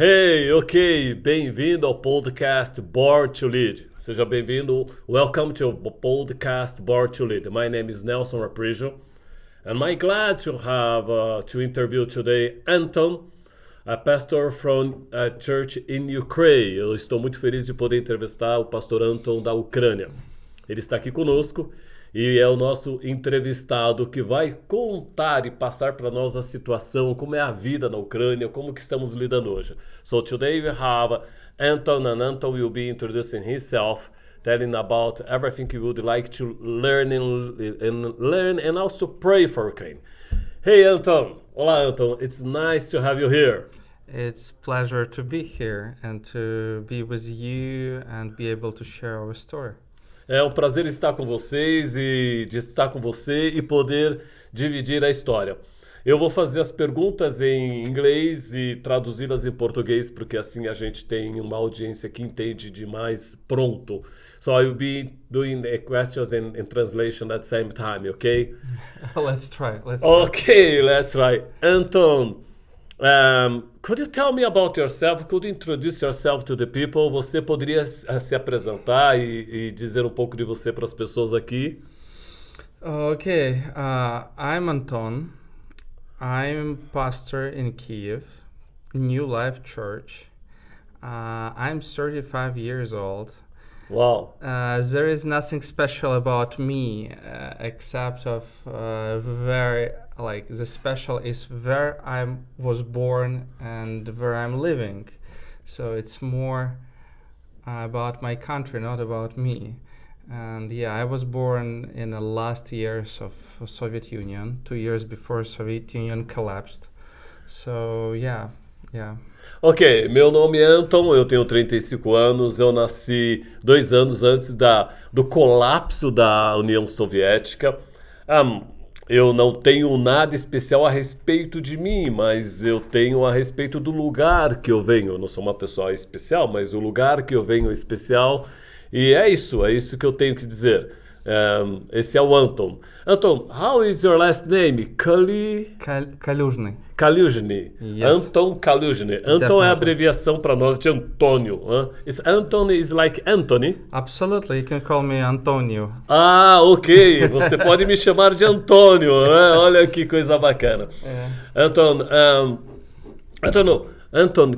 Hey, ok, bem-vindo ao podcast Born to Lead. Seja bem-vindo. Welcome to podcast Born to Lead. My name is Nelson Aprígio, and I'm glad to have to interview today Anton, a pastor from a church in Ukraine. Eu estou muito feliz de poder entrevistar o pastor Anton da Ucrânia. Ele está aqui conosco e é o nosso entrevistado que vai contar e passar para nós a situação, como é a vida na Ucrânia, como que estamos lidando hoje. So today we have Anton, and Anton will be introducing himself, telling about everything he would like to learn and also pray for Ukraine. Hey Anton, olá Anton, it's nice to have you here. It's a pleasure to be here and to be with you and be able to share our story. É um prazer estar com vocês e de estar com você e poder dividir a história. Eu vou fazer as perguntas em inglês e traduzi-las em português, porque assim a gente tem uma audiência que entende demais pronto. So I will be doing the questions and translation at the same time, okay? Let's try. Okay, let's try. Anton, could you tell me about yourself? Could you introduce yourself to the people? Você poderia se apresentar e dizer um pouco de você para as pessoas aqui? Okay, I'm Anton. I'm pastor in Kiev, New Life Church. I'm 35 years old. Wow. There is nothing special about me except of the special is where I was born and where I'm living. So it's more about my country, not about me. And yeah, I was born in the last years of Soviet Union, 2 years before Soviet Union collapsed. So yeah. Ok, meu nome é Anton, eu tenho 35 anos, eu nasci 2 anos antes do colapso da União Soviética. Eu não tenho nada especial a respeito de mim, mas eu tenho a respeito do lugar que eu venho. Eu não sou uma pessoa especial, mas o lugar que eu venho é especial. E é isso que eu tenho que dizer. Esse é o Anton. Anton, how is your last name? Kàlyuzhny. Kàlyuzhny. Yes. Anton Kàlyuzhny. Anton Definitely. é a abreviação para nós de Antônio. Anton is like Anthony? Absolutely, you can call me Antonio. Ah, ok. Você pode me chamar de Antônio, né? Olha que coisa bacana. Anton,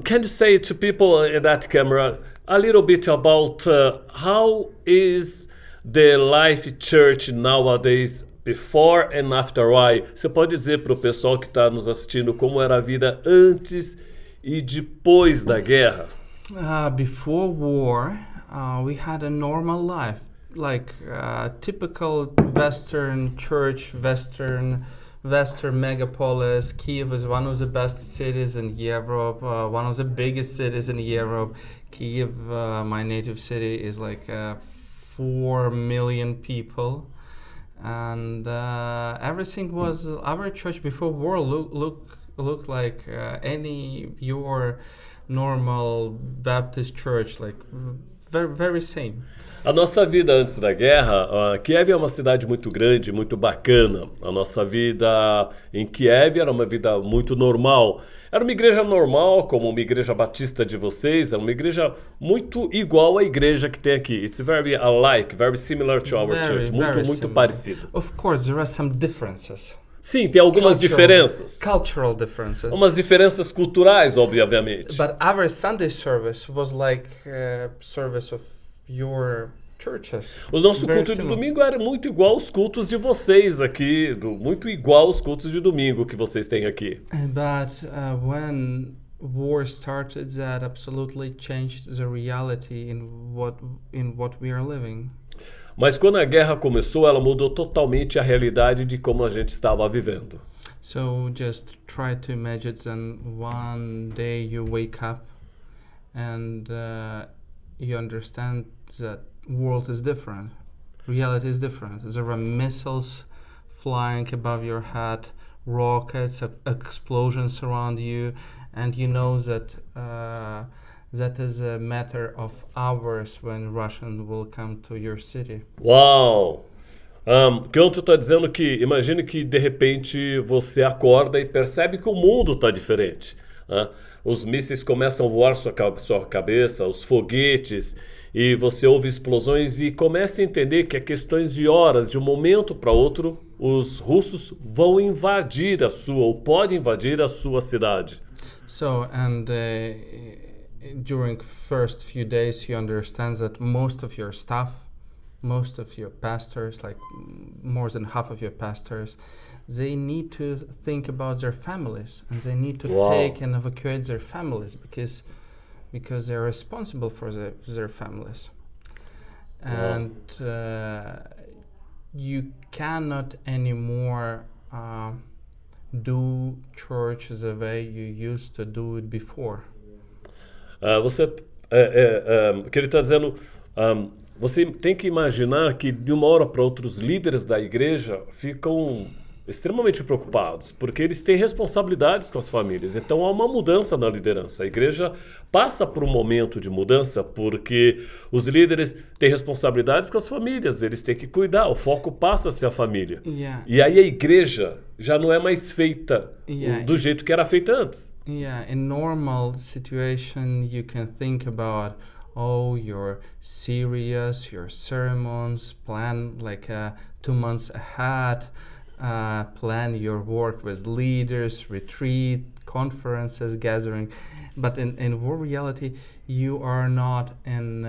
can you say to people in that camera a little bit about how is the Life Church nowadays, before and after why? Você pode dizer para o pessoal que está nos assistindo como era a vida antes e depois da guerra? Before war, we had a normal life, like typical Western church, Western megapolis. Kiev is one of the best cities in Europe, one of the biggest cities in Europe. Kiev, my native city, is like 4 million people. And everything was, our church before war looked like any your normal Baptist church, like very same. A nossa vida antes da guerra, Kiev é uma cidade muito grande, muito bacana. A nossa vida em Kiev era uma vida muito normal. Era uma igreja normal, como uma igreja batista de vocês. Era uma igreja muito igual à igreja que tem aqui. It's very alike, very similar to our church. Muito parecido. Of course, there are some differences. Sim, tem algumas diferenças. Cultural differences. Umas diferenças culturais, obviamente. But our Sunday service was like service of your churches. O nosso culto de domingo era muito igual aos cultos de vocês aqui, muito igual aos cultos de domingo que vocês têm aqui. But when war started, that absolutely changed the reality in what we are living. Mas quando a guerra começou, ela mudou totalmente a realidade de como a gente estava vivendo. So just try to imagine that one day you wake up and you understand that world is different, reality is different. There are missiles flying above your head, rockets, explosions around you, and you know that that is a matter of hours when Russians will come to your city. Uau! Kyoto está dizendo que, imagine que de repente você acorda e percebe que o mundo está diferente. né? Os mísseis começam a voar sua cabeça, os foguetes, e você ouve explosões e começa a entender que é questões de horas, de um momento para outro, os russos vão invadir a sua, ou podem invadir a sua cidade. So, and during first few days, you understand that most of your staff, most of your pastors, like more than half of your pastors, they need to think about their families, and they need to take and evacuate their families because they're responsible for their families. And you cannot anymore do church the way you used to do it before. O que ele está dizendo, você tem que imaginar que de uma hora para outra os líderes da igreja ficam extremamente preocupados, porque eles têm responsabilidades com as famílias. Então há uma mudança na liderança. A igreja passa por um momento de mudança porque os líderes têm responsabilidades com as famílias, eles têm que cuidar, o foco passa a ser a família. Yeah. E aí a igreja já não é mais feita do jeito que era feita antes. Yeah, in normal situation you can think about your serious, your sermons, plan like 2 months ahead. Plan your work with leaders, retreat, conferences, gathering. But in war reality, you are not in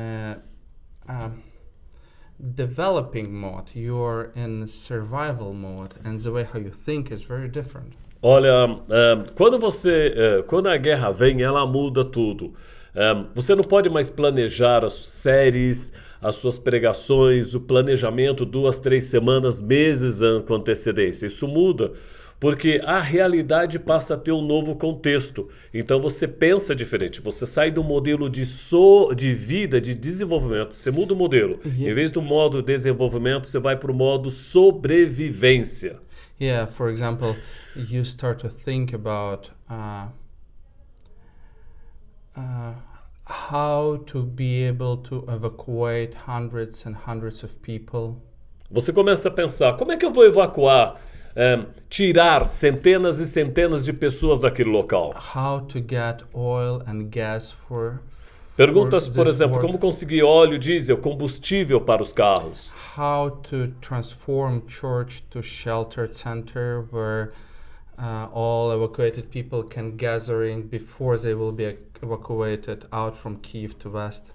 developing mode. You are in survival mode. And the way how you think is very different. Olha, quando a guerra vem, ela muda tudo. Você não pode mais planejar as séries, as suas pregações, o planejamento 2, 3 semanas, meses com antecedência. Isso muda, porque a realidade passa a ter um novo contexto. Então você pensa diferente, você sai do modelo de vida, de desenvolvimento, você muda o modelo. Yeah. Em vez do modo desenvolvimento, você vai para o modo sobrevivência. Yeah, for example, you start to think about how to be able to evacuate hundreds and hundreds of people. Você começa a pensar, como é que eu vou evacuar, tirar centenas e centenas de pessoas daquele local? How to get oil and gas for Perguntas, por this exemplo, work. como conseguir óleo, diesel, combustível para os carros? How to transform church to shelter center where all evacuated people can gathering before they will be evacuated out from Kiev to West.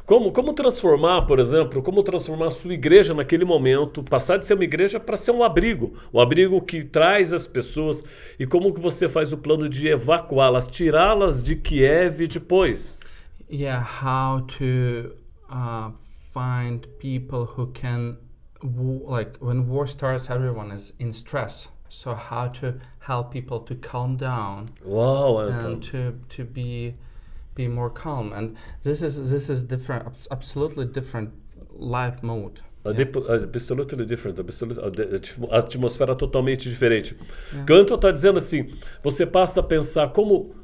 Como transformar, por exemplo, como transformar a sua igreja naquele momento, passar de ser uma igreja para ser um abrigo que traz as pessoas, e como que você faz o plano de evacuá-las, tirá-las de Kiev depois? Yeah, how to find people who can, like when war starts, everyone is in stress. So how to help people to calm down. Wow, Anton. And to be more calm. And this is different, absolutely different life mode. Absolutely different. A atmosfera totalmente diferente. O que o Anton está dizendo assim, você passa a pensar como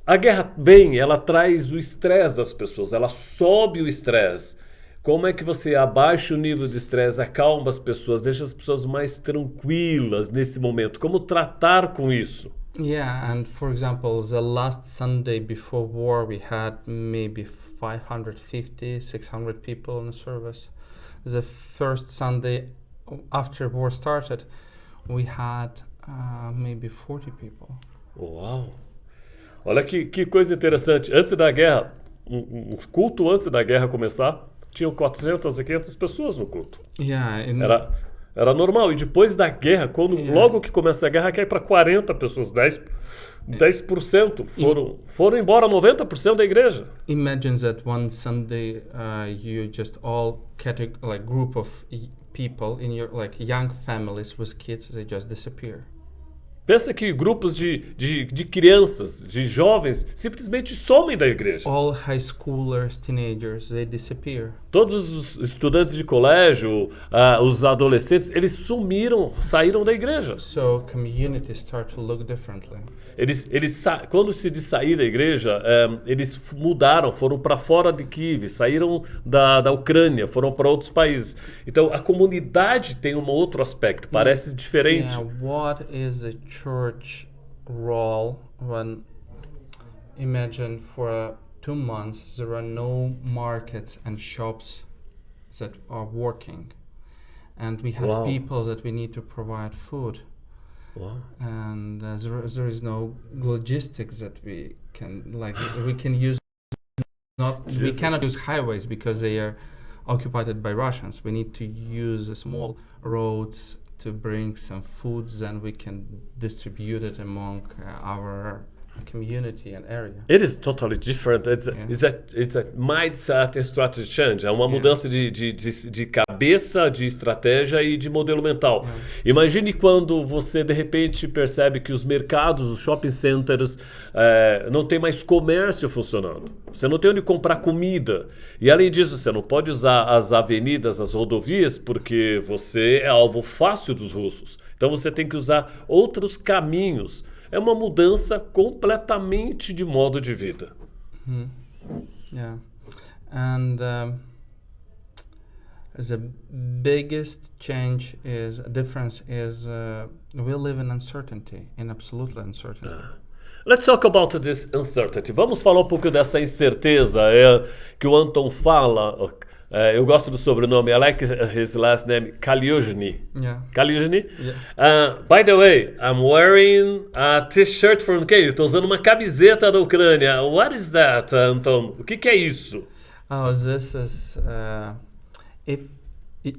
a guerra vem, ela traz o estresse das pessoas, ela sobe o estresse. Como é que você abaixa o nível de estresse, acalma as pessoas, deixa as pessoas mais tranquilas nesse momento? Como tratar com isso? Yeah, and for example, the last Sunday before war, we had maybe 550, 600 people in the service. The first Sunday after war started, we had maybe 40 people. Uau! Olha que coisa interessante. Antes da guerra, um culto antes da guerra começar, tinham 400 a 500 pessoas no culto. Yeah, Era normal. E depois da guerra, logo que começa a guerra, cai para 40 pessoas, 10% foram embora, 90% da igreja. Imagine that one Sunday you just all like group of people in your like young families with kids, they just disappear. Pensa que grupos de crianças, de jovens, simplesmente somem da igreja. All high schoolers, teenagers, they disappear. Todos os estudantes de colégio, os adolescentes, eles saíram da igreja. So communities start to look differently. Quando se diz sair da igreja, eles mudaram, foram para fora de Kiev, saíram da Ucrânia, foram para outros países. Então a comunidade tem um outro aspecto, parece diferente. Yeah, what is the church role imagine for 2 months there are no markets and shops that are working, and we have Wow. people that we need to provide food, Wow. and there is no logistics that we can use. We Jesus. cannot use highways because they are occupied by Russians. We need to use small roads to bring some foods, and we can distribute it among our community and area. It is totally different. It's a mindset and strategy change. É uma mudança de cabeça, de estratégia e de modelo mental. Imagine quando você de repente percebe que os mercados, os shopping centers, não tem mais comércio funcionando. Você não tem onde comprar comida. E além disso, você não pode usar as avenidas, as rodovias, porque você é alvo fácil dos russos. Então você tem que usar outros caminhos. É uma mudança completamente de modo de vida. Yeah, and the biggest difference is we live in uncertainty, in absolute uncertainty. Let's talk about this uncertainty. Vamos falar um pouco dessa incerteza que o Anton fala. Eu gosto do sobrenome. I like his last name, Kàlyuzhny. Yeah. Kàlyuzhny? Yeah. By the way, I'm wearing a t-shirt from Kiev. Estou usando uma camiseta da Ucrânia. What is that, Anton? O que é isso? Oh, this is if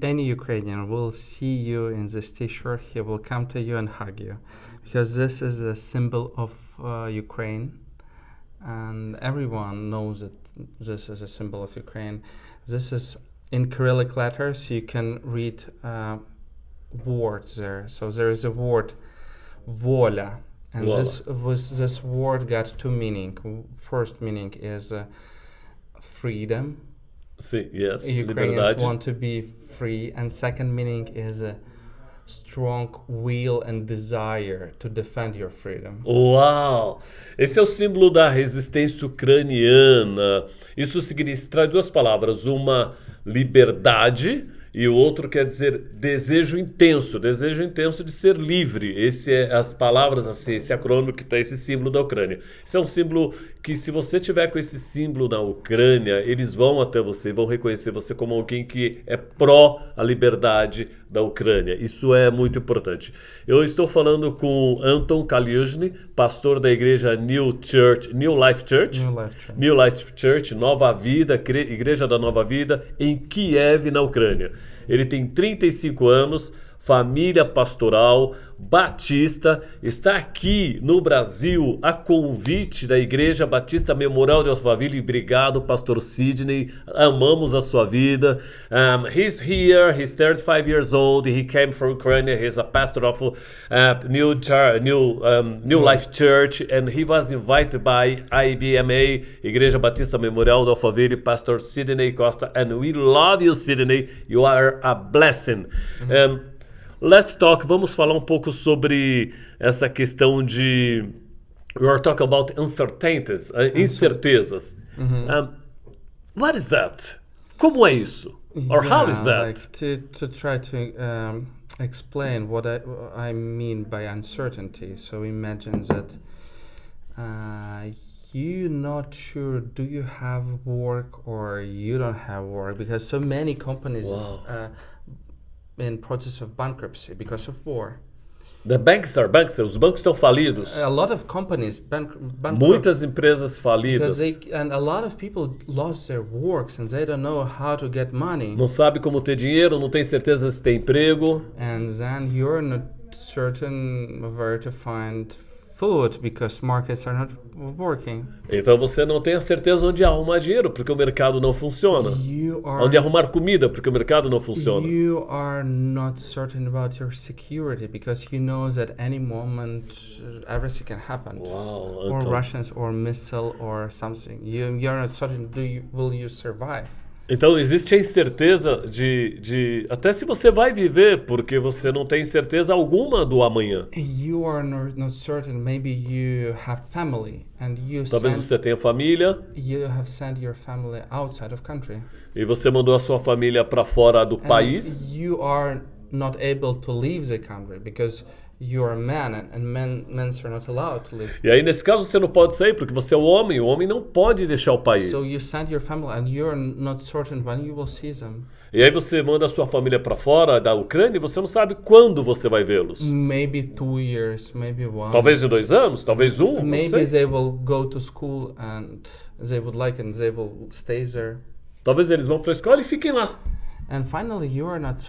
any Ukrainian will see you in this t-shirt, he will come to you and hug you, because this is a symbol of Ukraine, and everyone knows that this is a symbol of Ukraine. This is in Cyrillic letters. You can read words there. So there is a word, vola, and this word got two meanings. First meaning is freedom. Sim, yes. Ukrainians Liberdade. want to be free, and second meaning is a strong will and desire to defend your freedom. Uau! Esse é o símbolo da resistência ucraniana. Isso significa, traz duas palavras, uma liberdade e o outro quer dizer desejo intenso de ser livre. Esse é as palavras assim, esse acrônimo que está esse símbolo da Ucrânia. Esse é um símbolo que, se você tiver com esse símbolo na Ucrânia, eles vão até você, vão reconhecer você como alguém que é pró a liberdade da Ucrânia. Isso é muito importante. Eu estou falando com Anton Kàlyuzhny, pastor da igreja New Life Church, Nova Vida, Igreja da Nova Vida, em Kiev, na Ucrânia. Ele tem 35 anos, família pastoral, batista, está aqui no Brasil a convite da Igreja Batista Memorial de Alphaville. Obrigado, Pastor Sidney, amamos a sua vida. He's here, he's 35 years old, he came from Ukraine, he's a pastor of New Life Church, and he was invited by IBMA, Igreja Batista Memorial de Alphaville, Pastor Sidney Costa, and we love you, Sidney, you are a blessing. Let's talk, vamos falar um pouco sobre essa questão de... We are talking about uncertainties, incertezas. What is that? Como é isso? Or how is that? Like to try to explain what I mean by uncertainty. So imagine that you're not sure, do you have work or you don't have work, because so many companies in process of bankruptcy because of war. The banks are bankruptcy. Os bancos estão falidos. A lot of companies bankrupt. Muitas empresas falidas. And a lot of people lost their works and they don't know how to get money. Não sabe como ter dinheiro, não tem certeza se tem emprego. And then you're not certain where to find food because markets are not working. Então você não tem a certeza onde arrumar dinheiro porque o mercado não funciona. Onde arrumar comida porque o mercado não funciona. You are not certain about your security because you know that any moment everything can happen. Wow, or Russians or missile or something. You're not certain will you survive. Então existe a incerteza de até se você vai viver, porque você não tem certeza alguma do amanhã. You are not certain. Maybe you have family and talvez você tenha família. You have sent your family outside of country. E você mandou a sua família para fora do país. You are not able to leave the country because you are a man and men are not allowed to leave. E aí, nesse caso, você não pode sair porque você é o homem não pode deixar o país. So you send your family and you're not certain when you will see them. E aí você manda a sua família para fora da Ucrânia e você não sabe quando você vai vê-los. Maybe 2 years, maybe 1. Talvez em 2 anos, talvez não Maybe sei. they will go to school and they would like and they will stay there. Talvez eles vão para a escola e fiquem lá. And finally, you are not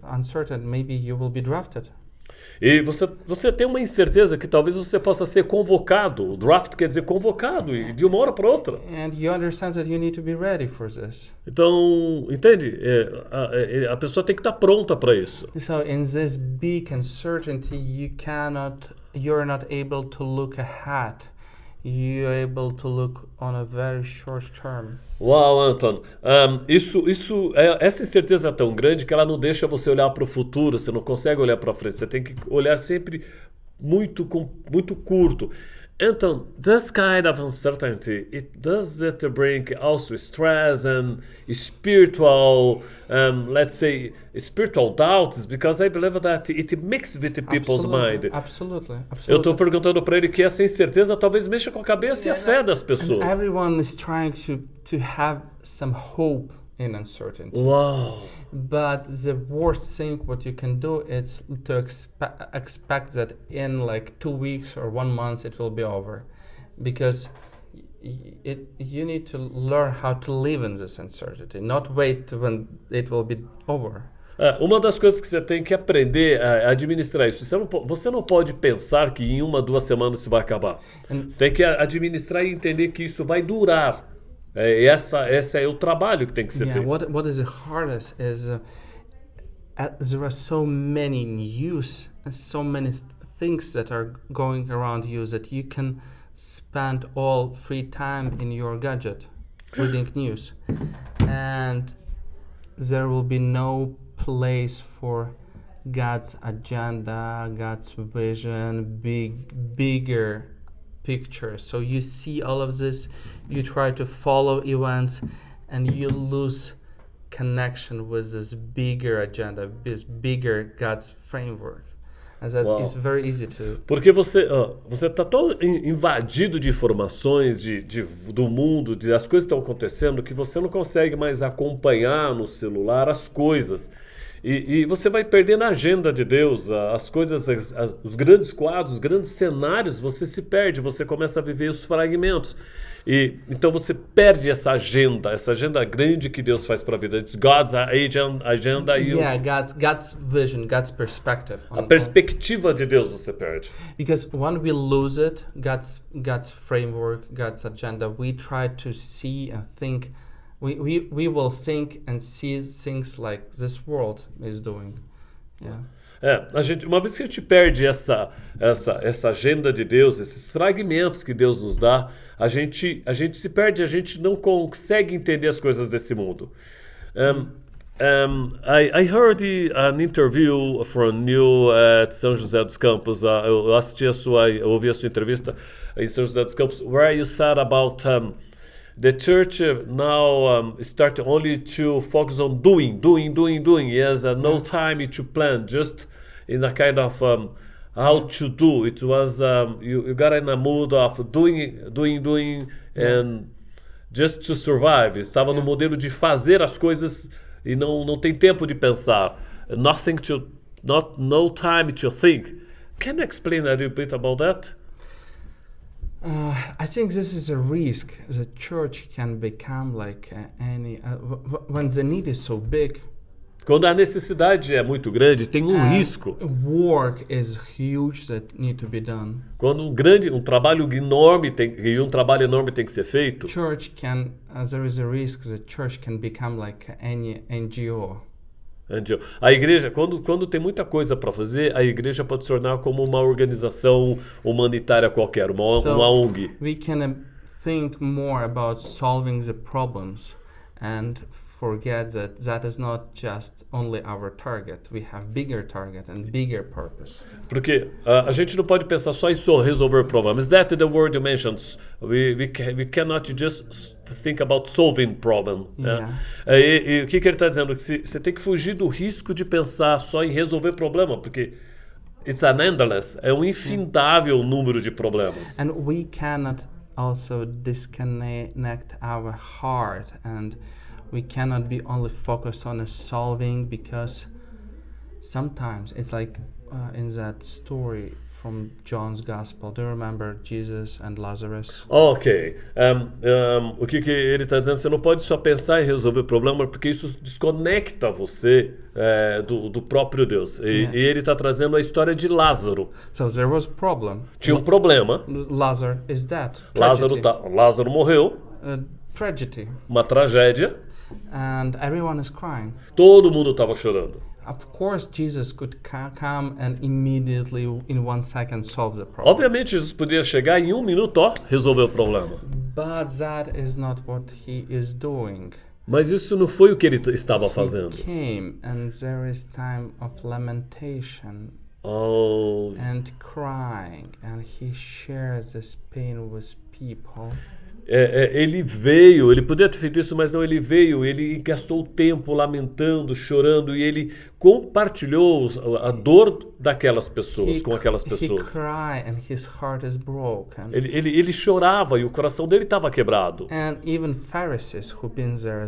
uncertain. Maybe you will be drafted. E você tem uma incerteza que talvez você possa ser convocado. O draft quer dizer convocado, e de uma hora para outra. And you understand that you need to be ready for this. Então, entende? A pessoa tem que estar pronta para isso. So in this big uncertainty, you're not able to look ahead. You're able to look on a very short term. Uau, Anton. Essa incerteza é tão grande que ela não deixa você olhar para o futuro, você não consegue olhar para frente, você tem que olhar sempre muito curto. Anton, this kind of uncertainty, does it bring also stress and spiritual, let's say, spiritual doubts? Because I believe that it mixes with the people's mind. Absolutely. Eu estou perguntando para ele que essa incerteza talvez mexa com a cabeça e a fé das pessoas. Everyone is trying to have some hope in uncertainty. Uau! But the worst thing what you can do is to expect that in like 2 weeks or 1 month it will be over, because you need to learn how to live in this uncertainty, not wait when it will be over. Uma das coisas que você tem que aprender é administrar isso. Você não pode pensar que em 1, 2 semanas isso vai acabar. Você tem que administrar e entender que isso vai durar. Esse é o trabalho que tem que ser feito. What is the hardest is there are so many news and so many things that are going around you that you can spend all free time in your gadget reading news, and there will be no place for God's agenda, God's vision, bigger picture. So you see all of this, you try to follow events, and you lose connection with this bigger agenda, this bigger God's framework. And that is very easy to... Porque você está tão invadido de informações do mundo, das coisas que estão acontecendo, que você não consegue mais acompanhar no celular as coisas. E você vai perdendo a agenda de Deus, as coisas, os grandes quadros, os grandes cenários, você se perde, você começa a viver os fragmentos. Então você perde essa agenda grande que Deus faz para a vida. It's God's agenda. God's vision, God's perspective. A perspectiva de Deus você perde. Because when we lose it, God's framework, God's agenda, we try to see and think. We will think and see things like this world is doing. Uma vez que a gente perde essa agenda de Deus, esses fragmentos que Deus nos dá, a gente se perde, a gente não consegue entender as coisas desse mundo. I heard an interview from you at São José dos Campos. Eu ouvi a sua entrevista em São José dos Campos, where you said about the church now start only to focus on doing. Yes, no time to plan, just in a kind of how to do. It was you got in a mood of doing and just to survive. Estava no modelo de fazer as coisas e não tem tempo de pensar. No time to think. Can you explain a little bit about that? I think this is a risk. The church can become like any when the need is so big. Quando a necessidade é muito grande, tem um risco. Work is huge that need to be done. Quando um trabalho enorme tem que ser feito. There is a risk the church can become like any NGO. A igreja, quando tem muita coisa para fazer, a igreja pode se tornar como uma organização humanitária qualquer, uma ONG. We can think more about solving the problems and forget that is not just only our target. We have bigger target and bigger purpose. Porque a gente não pode pensar só em só resolver problemas. That the word you mentioned. We cannot just think about solving problem. Yeah. E o que ele está dizendo? Que você tem que fugir do risco de pensar só em resolver problema, porque it's an endless, é um infindável número de problemas. And we cannot also disconnect our heart, and we cannot be only focused on solving, because sometimes it's like in that story from John's Gospel. Do you remember Jesus and Lazarus? Ok. O que ele está dizendo? Você não pode só pensar em resolver problema, porque isso desconecta você do próprio Deus. E ele está trazendo a história de Lázaro. So there was a problem. Tinha um problema. Lazarus is dead. Lázaro morreu. Tragedy. Uma tragédia. And everyone is crying. Todo mundo estava chorando. Of course, Jesus could come and immediately, in 1 second, solve the problem. Obviamente, Jesus podia chegar em 1 minuto, resolver o problema. But that is not what he is doing. Mas isso não foi o que ele estava fazendo. He came, and there is time of lamentation and crying, and he shares this pain with people. Ele veio, ele podia ter feito isso, mas não, ele veio, ele gastou tempo lamentando, chorando, e ele compartilhou a dor daquelas pessoas, com aquelas pessoas. Ele chorava e o coração dele estava quebrado. And even Pharisees who been there,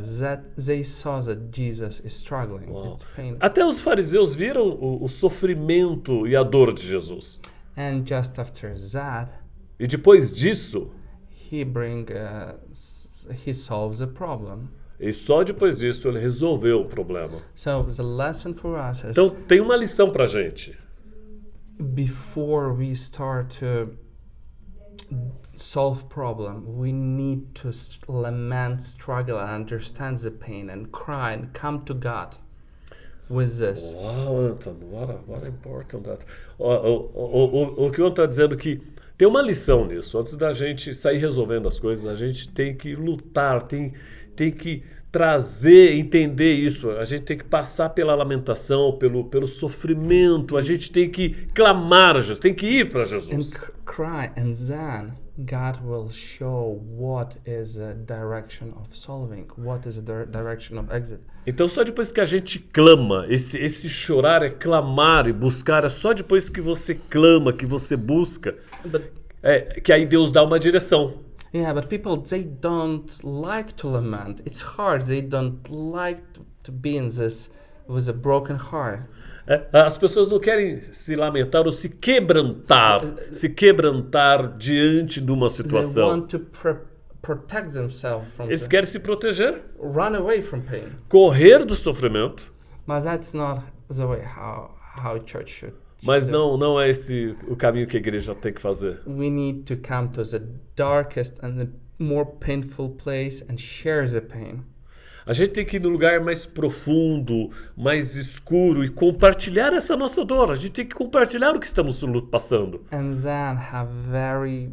they saw that Jesus is struggling. Wow. It's pain. Até os fariseus viram o sofrimento e a dor de Jesus. And just after that, e depois disso, he solves the problem. E só depois disso ele resolveu o problema. So the lesson for us is, então tem uma lição pra gente. Before we start to solve problem, we need to lament, struggle, and understand the pain, and cry, and come to God with this. Wow, Anton, what important that. O que o Anton está dizendo que tem uma lição nisso. Antes da gente sair resolvendo as coisas, a gente tem que lutar, tem que trazer, entender isso. A gente tem que passar pela lamentação, pelo sofrimento. A gente tem que clamar a Jesus, tem que ir para Jesus. And cry, and then God will show what is a direction of solving, what is a direction of exit. Então só depois que a gente clama, esse chorar é clamar e buscar, é só depois que você clama, que você busca, que aí Deus dá uma direção. Yeah, but people, they don't like to lament. It's hard. They don't like to be in this with a broken heart. As pessoas não querem se lamentar ou se quebrantar diante de uma situação. They want to protect themselves from Eles querem se proteger. Run away from pain. Correr do sofrimento. But that's not the way how church should. Mas não é esse o caminho que a igreja tem que fazer. We need to come to the darkest and the more painful place and share the pain. A gente tem que ir no lugar mais profundo, mais escuro e compartilhar essa nossa dor. A gente tem que compartilhar o que estamos passando. And then have very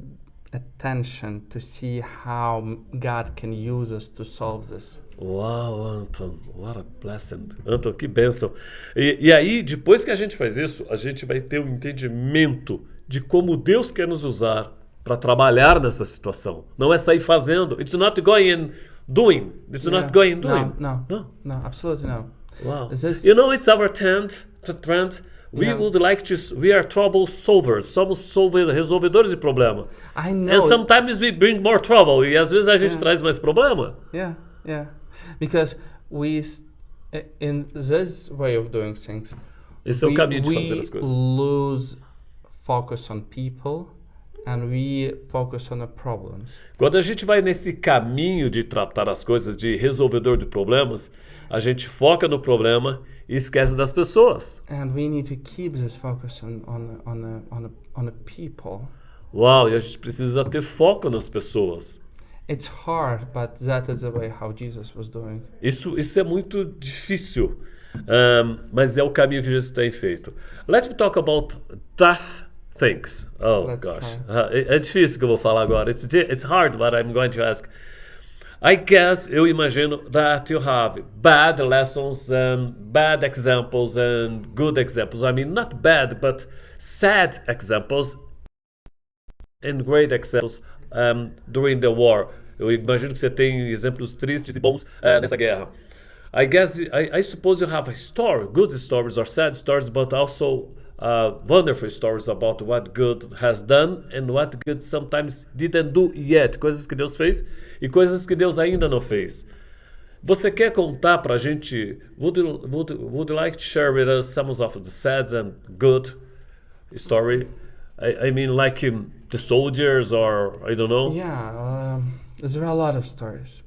attention to see how God can use us to solve this. Uau, Anton, what a blessing. Anton, que bênção. E aí, depois que a gente faz isso, a gente vai ter um entendimento de como Deus quer nos usar para trabalhar nessa situação. Não é sair fazendo. It's not going and doing. It's not going and doing. No, absolutely no. Wow. You know, it's our trend. We would like to. We are trouble solvers. Somos resolvedores de problema. I know. And sometimes we bring more trouble. E às vezes a gente traz mais problema. Yeah. Because in this way of doing things, esse é o caminho de fazer as coisas. We lose focus on people and we focus on the problems. Quando a gente vai nesse caminho de tratar as coisas, de resolvedor de problemas, a gente foca no problema e esquece das pessoas. And we need to keep this focus on the people. Uau, e a gente precisa ter foco nas pessoas. It's hard, but that is the way how Jesus was doing. Isso é muito difícil, mas é o caminho que Jesus tem feito. Let me talk about tough things. Oh, Let's gosh. É difícil que eu vou falar agora. It's hard, but I'm going to ask. I guess eu imagino that you have bad lessons and bad examples and good examples. I mean, not bad, but sad examples and great examples during the war. Eu imagino que você tem exemplos tristes e bons nessa guerra. I guess, I suppose you have a story, good stories or sad stories, but also wonderful stories about what good has done and what good sometimes didn't do yet. Coisas que Deus fez e coisas que Deus ainda não fez. Você quer contar pra gente, would you like to share with us some of the sad and good story? I mean, like the soldiers or, I don't know. Yeah, there are a lot of stories.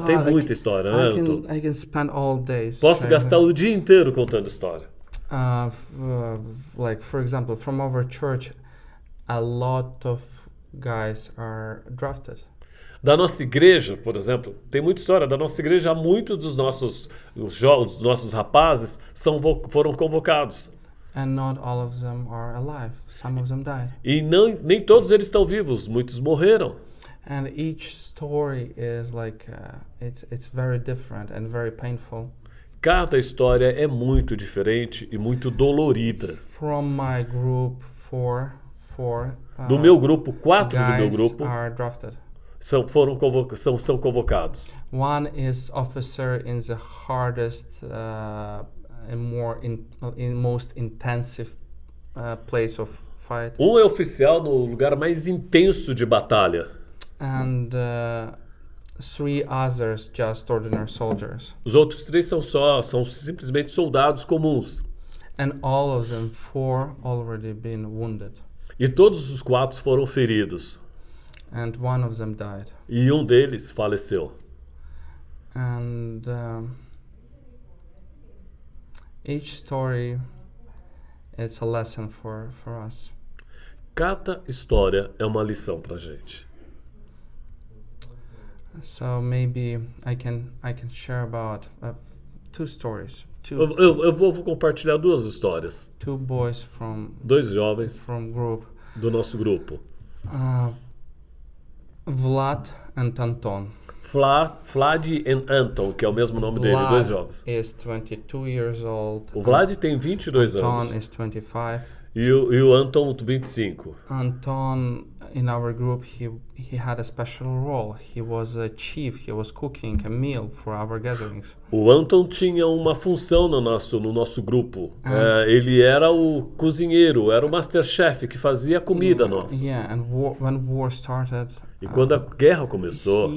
Tem muita história, né? I can spend all days. Posso gastar o dia inteiro contando história. Like, for example, from our church, a lot of guys are drafted. Da nossa igreja, por exemplo, tem muita história. Da nossa igreja, muitos dos nossos rapazes foram convocados. And not all of them are alive. Some of them died. E nem todos eles estão vivos. Muitos morreram. And each story is like, it's very different and very painful. Cada história é muito diferente e muito dolorida. From my group, four do meu grupo, 4 do meu guys grupo are drafted. são convocados. One is officer in the hardest and most intensive place of fight. Um é oficial no lugar mais intenso de batalha. And 3 others just ordinary soldiers. Os outros 3 são simplesmente soldados comuns. And all of them 4 already been wounded. E todos os 4 foram feridos. And one of them died. E um deles faleceu. And each story, it's a lesson for us. Cada história é uma lição pra gente. So maybe I can share about 2 stories. Eu vou compartilhar 2 histórias. 2 boys from 2 jovens group. do nosso grupo. Vlad and Anton. Vlad e Anton, que é o mesmo nome dele, 2 jovens. Is 22 years old. O Vlad tem 22 Anton anos. is 25. E o Anton, 25. Anton, in our group, he had a special role. He was a chief. He was cooking a meal for our gatherings. O Anton tinha uma função no nosso grupo. Ele era o cozinheiro, era o masterchef que fazia a comida nossa. Yeah, and when war started, E quando a guerra começou,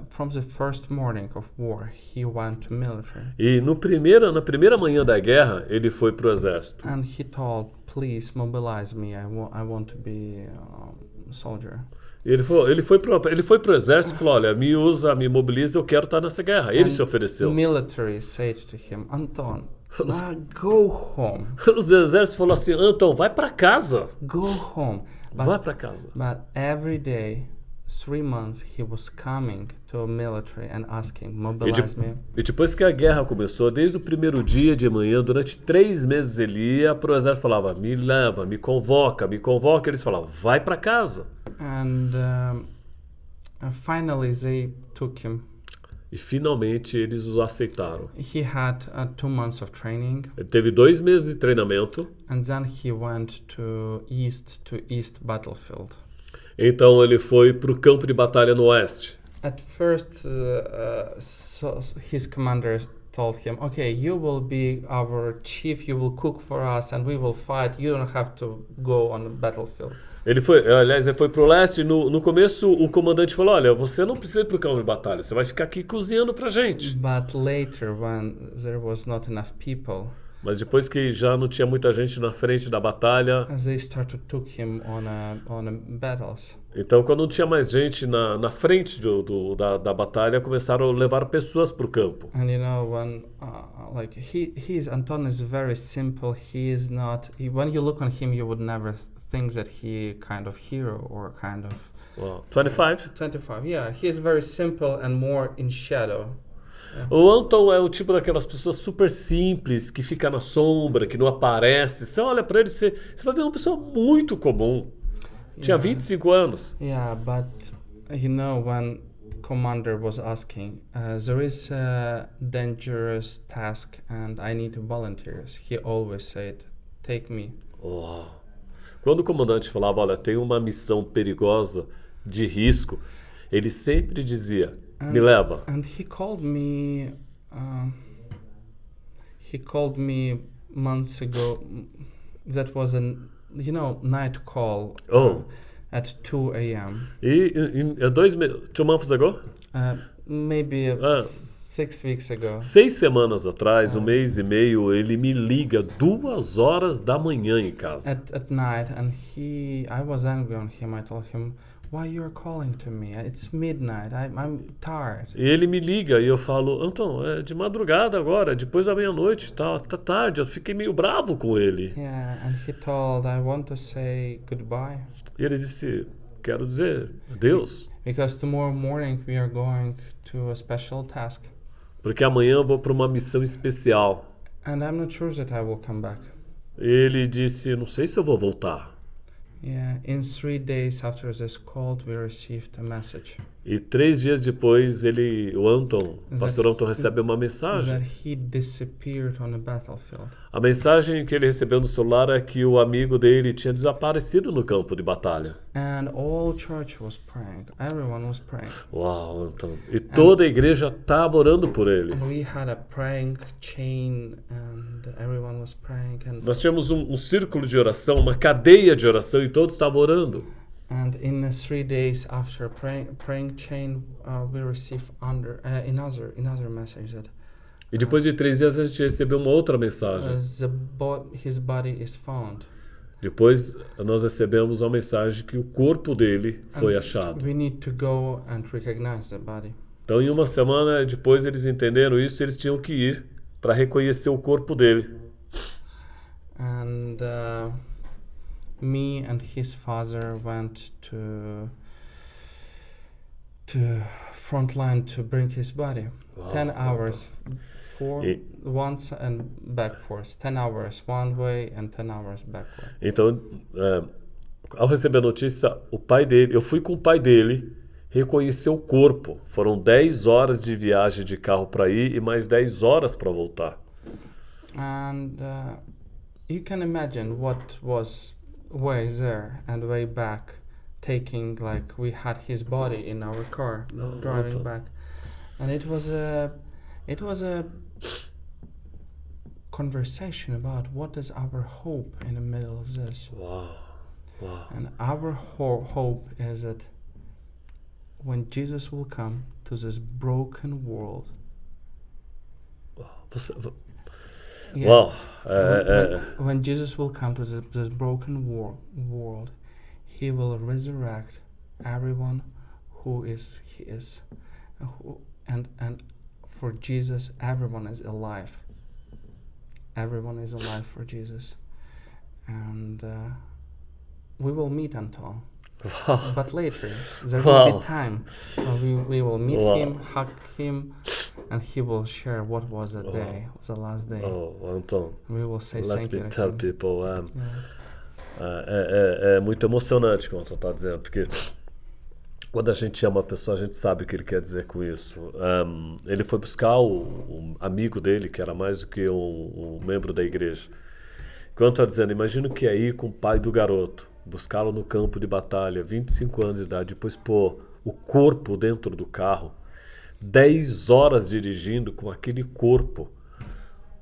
from the first morning of war, he went to military. E na primeira manhã da guerra, ele foi pro exército. And he told, please mobilize me. I want to be a soldier. Ele foi pro exército e falou, olha, me mobiliza, eu quero estar nessa guerra. Ele se ofereceu. The military said to him, Anton, go home. Os exércitos falaram assim, Anton, vai para casa. Go home. Vai para casa. But every day, 3 months, he was coming to a military and asking, mobilize me. E depois que a guerra começou, desde o primeiro dia de manhã, durante 3 meses ele ia pro exército e falava, me leva, me convoca. Eles falavam, vai para casa. And finally they took him. E finalmente eles o aceitaram. He had 2 months of training. Ele teve 2 meses de treinamento. And then he went to east battlefield. Então ele foi pro campo de batalha no oeste. At first, his commander told him, okay, you will be our chief, you will cook for us and we will fight. You don't have to go on the battlefield. Ele foi pro leste. No começo, o comandante falou, olha, você não precisa ir pro campo de batalha, você vai ficar aqui cozinhando pra gente. But later, when there was not enough people, mas depois que já não tinha muita gente na frente da batalha, they started to took him on battles. Então, quando não tinha mais gente na frente da batalha, começaram a levar pessoas pro campo. And you know, when Anton is very simple. He is not. When you look on him, you would never think that he kind of hero or kind of. Well, 25. 25. Yeah, he is very simple and more in shadow. O Anton é o tipo daquelas pessoas super simples, que fica na sombra, que não aparece. Você olha pra ele, você vai ver uma pessoa muito comum. Tinha 25 anos. Yeah, but you know, when commander was asking, there is a dangerous task and I need volunteers. He always said, take me. Uau. Quando o comandante falava, olha, tem uma missão perigosa, de risco, ele sempre dizia, me leva. And he called me months ago. That was a night call at 2 a.m. E 2 months ago? Maybe 6 weeks ago. 6 semanas atrás, 1 mês e meio, ele me liga 2 horas da manhã em casa. At night, and I was angry on him. I told him, why you're calling to me? It's midnight. I'm tired. E ele me liga e eu falo, Anton, é de madrugada agora, depois da meia-noite, tá tarde. Eu fiquei meio bravo com ele. Yeah, and he told, I want to say goodbye. E ele disse, quero dizer adeus. Because tomorrow morning we are going to a special task. Porque amanhã eu vou para uma missão especial. And I'm not sure that I will come back. Ele disse, não sei se eu vou voltar. Yeah, in 3 days after this call, we received a message. E 3 dias depois, o pastor Anton recebe uma mensagem. That he disappeared on the battlefield. A mensagem que ele recebeu no celular é que o amigo dele tinha desaparecido no campo de batalha. And all church was praying. Everyone was praying. Uau, Anton. E toda a igreja estava orando por ele. And we had a praying chain and everyone was praying. And nós tínhamos um círculo de oração, uma cadeia de oração e todos estavam orando. And in 3 days after praying chain, we received another message that. E depois de 3 dias a gente recebeu uma outra mensagem. His body is found. Depois nós recebemos uma mensagem que o corpo dele foi achado. We need to go and recognize the body. Então, em 1 semana depois eles entenderam isso, eles tinham que ir para reconhecer o corpo dele. And me and his father went to front line to bring his body. Wow. 10 hours once and back forth. 10 hours one way and 10 hours back way. Então, ao receber a notícia, eu fui com o pai dele reconhecer o corpo. Foram 10 horas de viagem de carro para ir e mais 10 horas para voltar. And you can imagine what was way there and way back, taking, like, we had his body in our car driving back, and it was a conversation about what is our hope in the middle of this. Wow. And our hope is that when Jesus will come to this broken world. Yeah. Wow. When Jesus will come to this broken world, he will resurrect everyone who is his, and for Jesus, everyone is alive. Everyone is alive for Jesus, and we will meet Anton. Wow. But later, there will be time. We will meet him, hug him, and he will share what was the day, the last day. Oh, Anton, We will say let thank you me to tell him. people, Yeah. é muito emocionante o que o Anton está dizendo, porque quando a gente ama a pessoa, a gente sabe o que ele quer dizer com isso. Ele foi buscar o amigo dele, que era mais do que um membro da igreja. Quando está dizendo, imagina o que é ir com o pai do garoto, buscá-lo no campo de batalha, 25 anos de idade, depois pôr o corpo dentro do carro, 10 horas dirigindo com aquele corpo.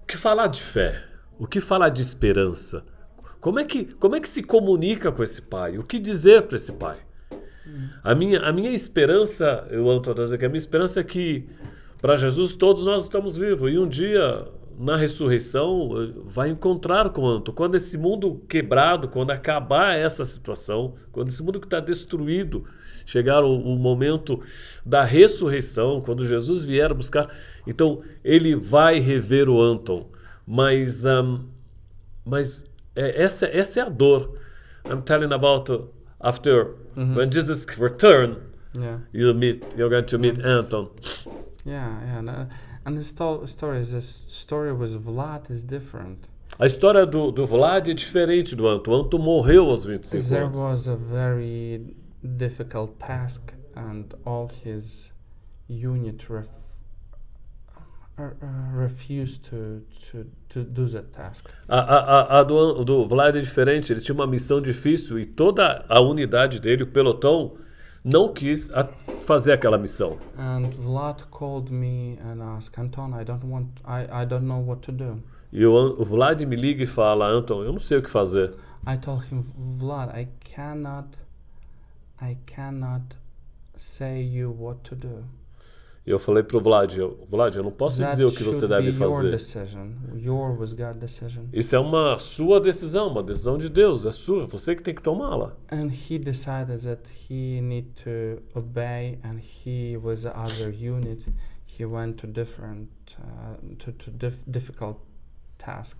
O que falar de fé? O que falar de esperança? Como é que se comunica com esse pai? O que dizer para esse pai? A minha esperança, eu ando a dizer que a minha esperança é que para Jesus todos nós estamos vivos e um dia na ressurreição vai encontrar com o Anton. Quando esse mundo quebrado, quando acabar essa situação, quando esse mundo que está destruído chegar o momento da ressurreição, quando Jesus vier buscar, então ele vai rever o Anton. Mas essa é a dor. I'm telling about after when Jesus return, you're going to meet Anton. Yeah. And the story with Vlad is different. A história do Vlad é diferente do Anton. O Anton morreu aos 25 There anos. was a very difficult task and all his unit refused to do that task. A do Vlad é diferente, eles tinham uma missão difícil e toda a unidade dele, o pelotão, não quis fazer aquela missão. And Vlad called me and asked, Anton, I don't know what to do. E o Vlad me liga e fala, Anton, eu não sei o que fazer. I told him, Vlad, I cannot say you what to do. E eu falei pro Vlad, eu não posso dizer o que você deve fazer. Isso é uma sua decisão, uma decisão de Deus, é sua, você que tem que tomá-la. And he decided that he need to obey, and he was the other unit. He went to difficult task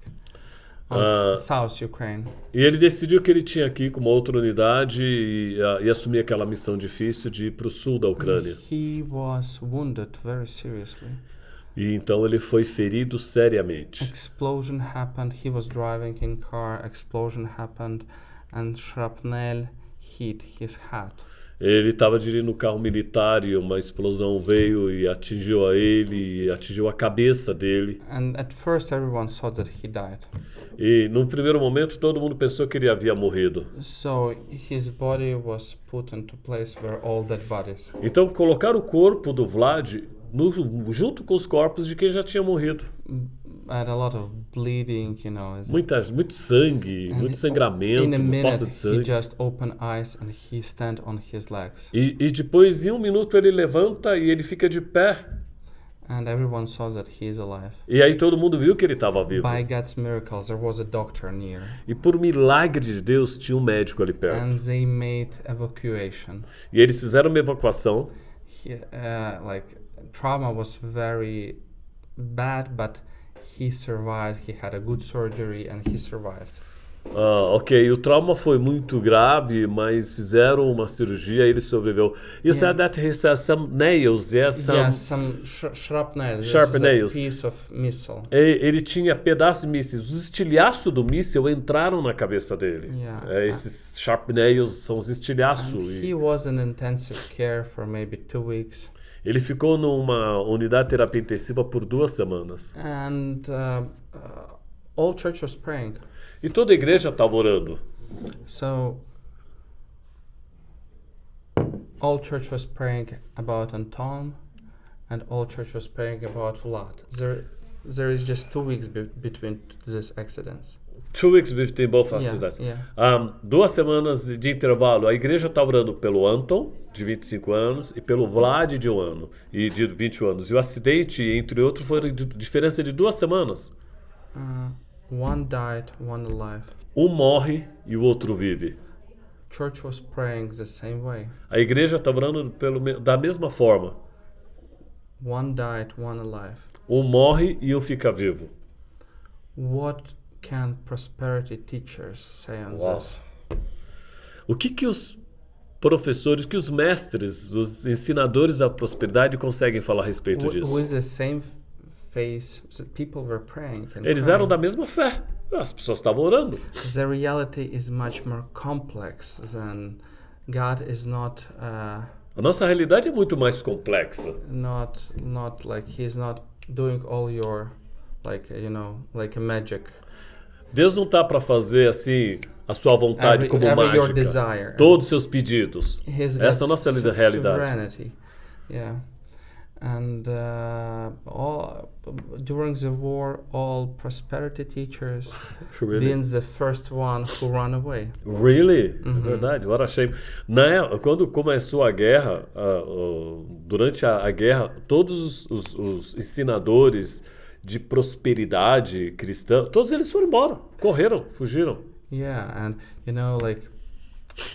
on South Ukraine. E ele decidiu que ele tinha que ir com uma outra unidade e assumir aquela missão difícil de ir para o sul da Ucrânia. He was wounded very seriously. E então ele foi ferido seriamente. Explosion happened. He was driving in car. Explosion happened, and shrapnel hit his hat. Ele estava dirigindo um carro militar e uma explosão veio e atingiu a ele, e atingiu a cabeça dele. And at first everyone thought that he died. E num primeiro momento todo mundo pensou que ele havia morrido. So his body was put into place where all dead bodies. Então colocaram o corpo do Vlad junto com os corpos de quem já tinha morrido. Had a lot of bleeding, you know. Muito sangue, muito sangramento, in a minute, poça de sangue. he just opened eyes and he stand on his legs. E depois, em um minuto, ele levanta e ele fica de pé. And everyone saw that he is alive. E aí todo mundo viu que ele estava vivo. By God's miracles, there was a doctor near. E por milagre de Deus, tinha um médico ali perto. And they made evacuation. E eles fizeram uma evacuação. Trauma was very bad, but he survived. He had a good surgery and he survived. Ok, o trauma foi muito grave, mas fizeram uma cirurgia e ele sobreviveu. You said that he has some nails, yes? Some sharp nails. Sharp nails. A piece of missile. Ele tinha pedaços de mísseis. Os estilhaços do míssil entraram na cabeça dele. Esses sharp nails são os estilhaços. He was in intensive care for maybe 2 weeks. Ele ficou numa unidade de terapia intensiva por 2 semanas. And all church was praying. E toda a igreja estava orando. So all church was praying about Anton, and all church was praying about Vlad. There is just 2 weeks between these accidents. 2 weeks between both accidents. 2 semanas de intervalo. A igreja estava orando pelo Anton, de 25 anos, e pelo Vlad, de 1 ano, e de 21 anos. E o acidente, entre outros, foi diferença de 2 semanas. One died, one alive. Um morre e o outro vive. Church was praying the same way. A igreja estava orando da mesma forma. One died, one alive. Um morre e um fica vivo. What can prosperity teachers say on this? O que os professores, que os mestres, os ensinadores da prosperidade conseguem falar a respeito disso? With the same faith, people were praying and Eles eram da mesma fé. As pessoas estavam orando. The reality is much more complex than God is not. A nossa realidade é muito mais complexa. Not like He's not doing all your, like a magic. Deus não está para fazer assim a sua vontade como mágica. Your desire. Todos os seus pedidos. Essa é a nossa realidade. Sovereignty. Yeah. And during the war, all prosperity teachers been the first one who run away. Really? É verdade. What a shame. Quando começou a guerra, durante a guerra, todos os ensinadores de prosperidade cristã, todos eles foram embora, correram, fugiram. Yeah, and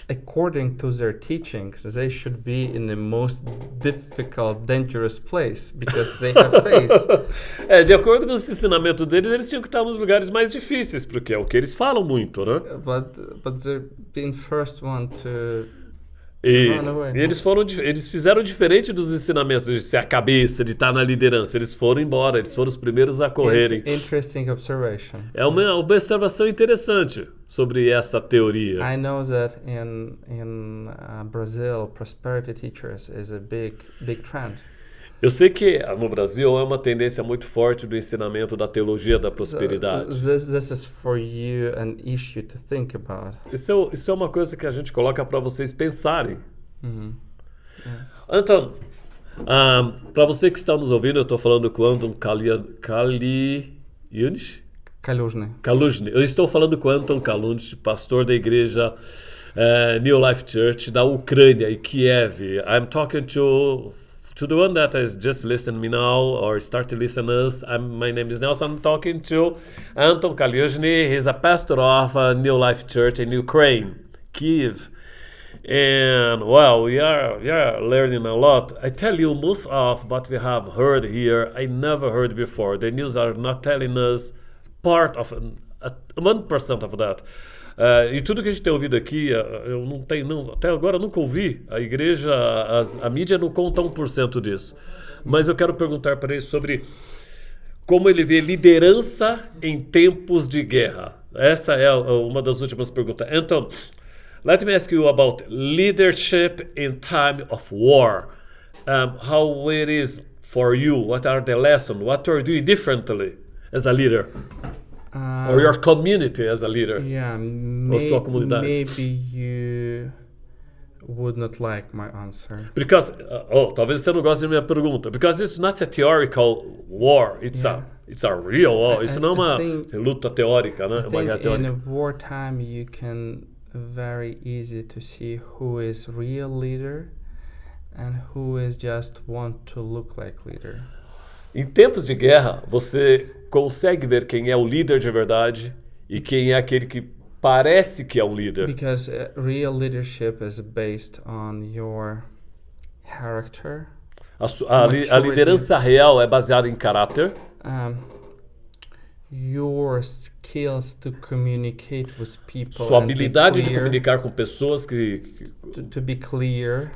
according to their teachings, they should be in the most difficult, dangerous place because they have faith. De acordo com os ensinamentos deles, eles tinham que estar nos lugares mais difíceis, porque é o que eles falam muito, né? But they're being first one to run away. E eles fizeram diferente dos ensinamentos de ser a cabeça, de estar na liderança. Eles foram embora, eles foram os primeiros a correrem. Interesting observation. É uma observação interessante sobre essa teoria. I know that in Brazil, prosperity teachers is a big trend. Eu sei que no Brasil é uma tendência muito forte do ensinamento da teologia da prosperidade. This is for you an issue to think about. Isso é uma coisa que a gente coloca para vocês pensarem. Anton, para você que está nos ouvindo, eu estou falando com Anton Kàlyuzhny. Eu estou falando com Anton Kàlyuzhny, pastor da igreja New Life Church da Ucrânia e Kiev. I'm talking to the one that is just listening me now or start to listen us. My name is Nelson. I'm talking to Anton Kàlyuzhny. He's a pastor of New Life Church in Ukraine, Kiev. And well, we are learning a lot. I tell you, most of what we have heard here, I never heard before. The news are not telling us part of 1% of that. E tudo que a gente tem ouvido aqui, eu não tenho, até agora nunca ouvi. A igreja, a mídia não conta 1% disso. Mas eu quero perguntar para ele sobre como ele vê liderança em tempos de guerra. Essa é uma das últimas perguntas. Então, let me ask you about leadership in time of war. How it is for you? What are the lessons? What are you doing differently as a leader? Or your community as a leader? Yeah, ou sua comunidade? Maybe you would not like my answer. Because, talvez você não goste da minha pergunta. Because it's not a theoretical war. It's a real war. Isso não é uma luta teórica, né? I think in wartime you can very easy to see who is real leader and who is just want to look like leader. Em tempos de guerra, você consegue ver quem é o líder de verdade e quem é aquele que parece que é um líder. Because real leadership is based on your character. A liderança real é baseada em caráter. Your skills to communicate with people. Sua habilidade de comunicar com pessoas to be clear.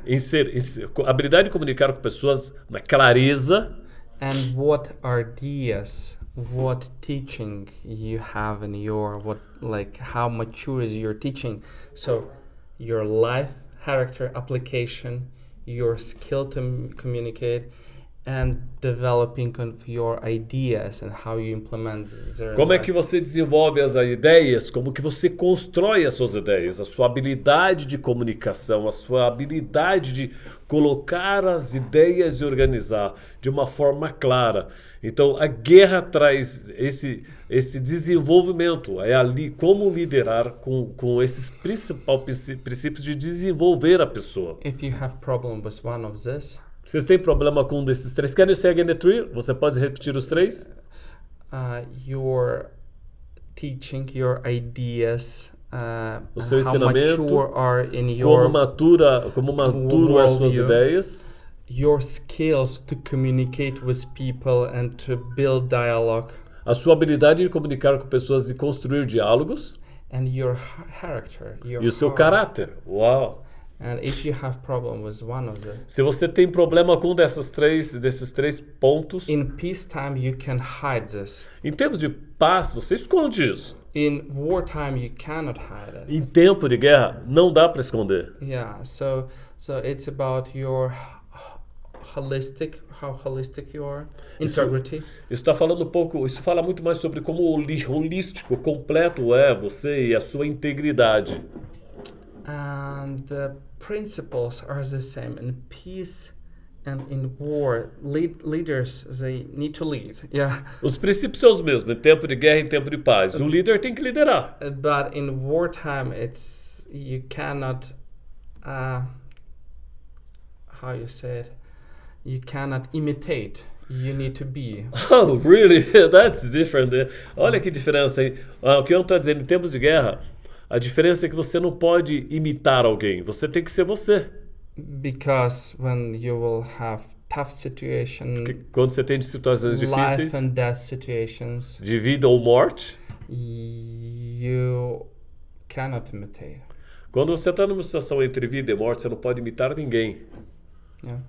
Habilidade de comunicar com pessoas na clareza. And what ideas, what teaching you have in how mature is your teaching? So your life, character, application, your skill to communicate, and developing of your ideas and how you implement them. Como é que você desenvolve as ideias? Como que você constrói as suas ideias? A sua habilidade de comunicação, a sua habilidade de colocar as ideias e organizar de uma forma clara. Então, a guerra traz esse desenvolvimento. É ali como liderar com esses principais princípios de desenvolver a pessoa. If you have problem with one of this, vocês têm problema com um desses três? Can you say again the three? Você pode repetir os três? Your teaching, your ideas, o seu how ensinamento, mature are in your como maturo as suas ideias. Your skills to communicate with people and to build dialogue. A sua habilidade de comunicar com pessoas e construir diálogos. And your character, e o seu caráter. Uau! And if you have problem with one of them, se você tem problema com desses três pontos, in peacetime you can hide this. Em tempos de paz, você esconde isso. In wartime you cannot hide it. Em tempo de guerra, não dá para esconder. Yeah, so it's about your how holistic you are, integrity. Isso está falando isso fala muito mais sobre como holístico, completo é você e a sua integridade. And the principles are the same in peace and in war. Leaders, they need to lead. Yeah. Os princípios são os mesmos, em tempo de guerra e em tempo de paz. O líder tem que liderar. But in wartime, you cannot, how you say it? You cannot imitate. You need to be. Oh, really? That's different. Olha que diferença, hein? O que eu estou dizendo, em tempos de guerra, a diferença é que você não pode imitar alguém. Você tem que ser você. Because when you will have tough situations, porque quando você tem situações difíceis, life and death situations, de vida ou morte, you cannot imitate. Quando você está numa situação entre vida e morte, você não pode imitar ninguém. Yeah.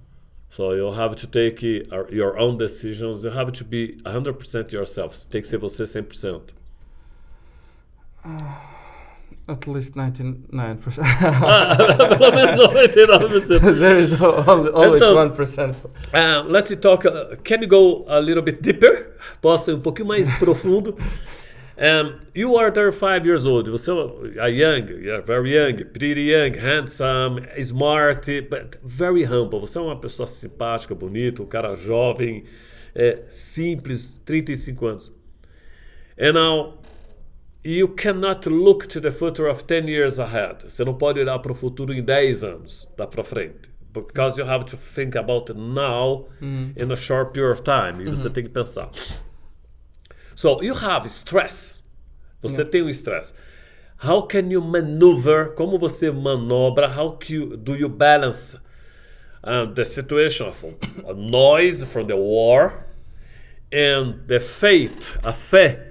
So you have to take your own decisions. You have to be 100% yourself. Tem que ser você 100%. At least 99%. Pelo menos 99%. There is always Então, 1%. Let's talk. Can you go a little bit deeper? Posso ir um pouquinho mais profundo? You are 35 years old. Você é young, you're very young, pretty young, handsome, smart, but very humble. Você é uma pessoa simpática, bonita, um cara jovem, simples, 35 anos. And now, you cannot look to the future of 10 years ahead. Você não pode olhar para o futuro em 10 anos, lá para frente. Because you have to think about it now in a short period of time. E você tem que pensar. So, you have stress. Você tem um stress. How can you maneuver? Como você manobra? Do you balance the situation of a noise from the war and the faith, a fé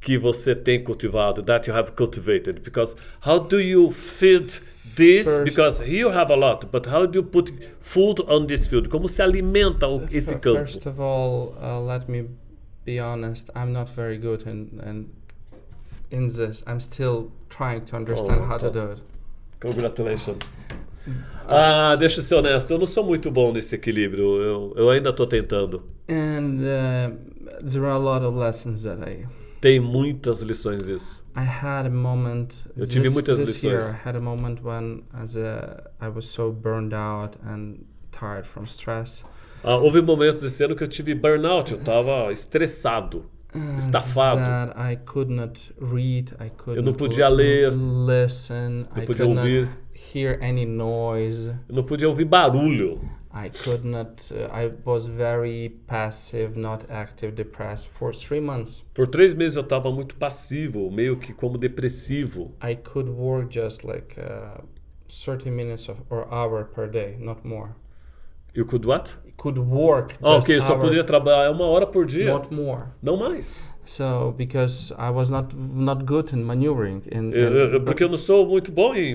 que você tem cultivado, that you have cultivated? Because how do you feed this? Because here you have a lot, but how do you put food on this field? Como se alimenta esse campo? First of all, let me be honest. I'm not very good in this. I'm still trying to understand how to do it. Congratulations. Deixa eu ser honesto, eu não sou muito bom nesse equilíbrio. Eu ainda estou tentando. And there are a lot of lessons that Tem muitas lições isso. I had a moment. Eu tive muitas this year, lições. I had a moment when I was so burned out and tired from stress. Houve momentos esse ano que eu tive burnout, eu estava estressado, estafado. That I could not read, I could Eu não not podia ler, listen, não I podia could ouvir, not hear any noise. eu não podia ouvir barulho. I could not. I was very passive, not active, depressed for 3 months. Por 3 meses eu estava muito passivo, meio que como depressivo. I could work just like 30 minutes or hour per day, not more. You could what? Could work just Ok, eu só poderia trabalhar 1 hora por dia. not more. Não mais. So because I was not good in maneuvering Porque eu não sou muito bom em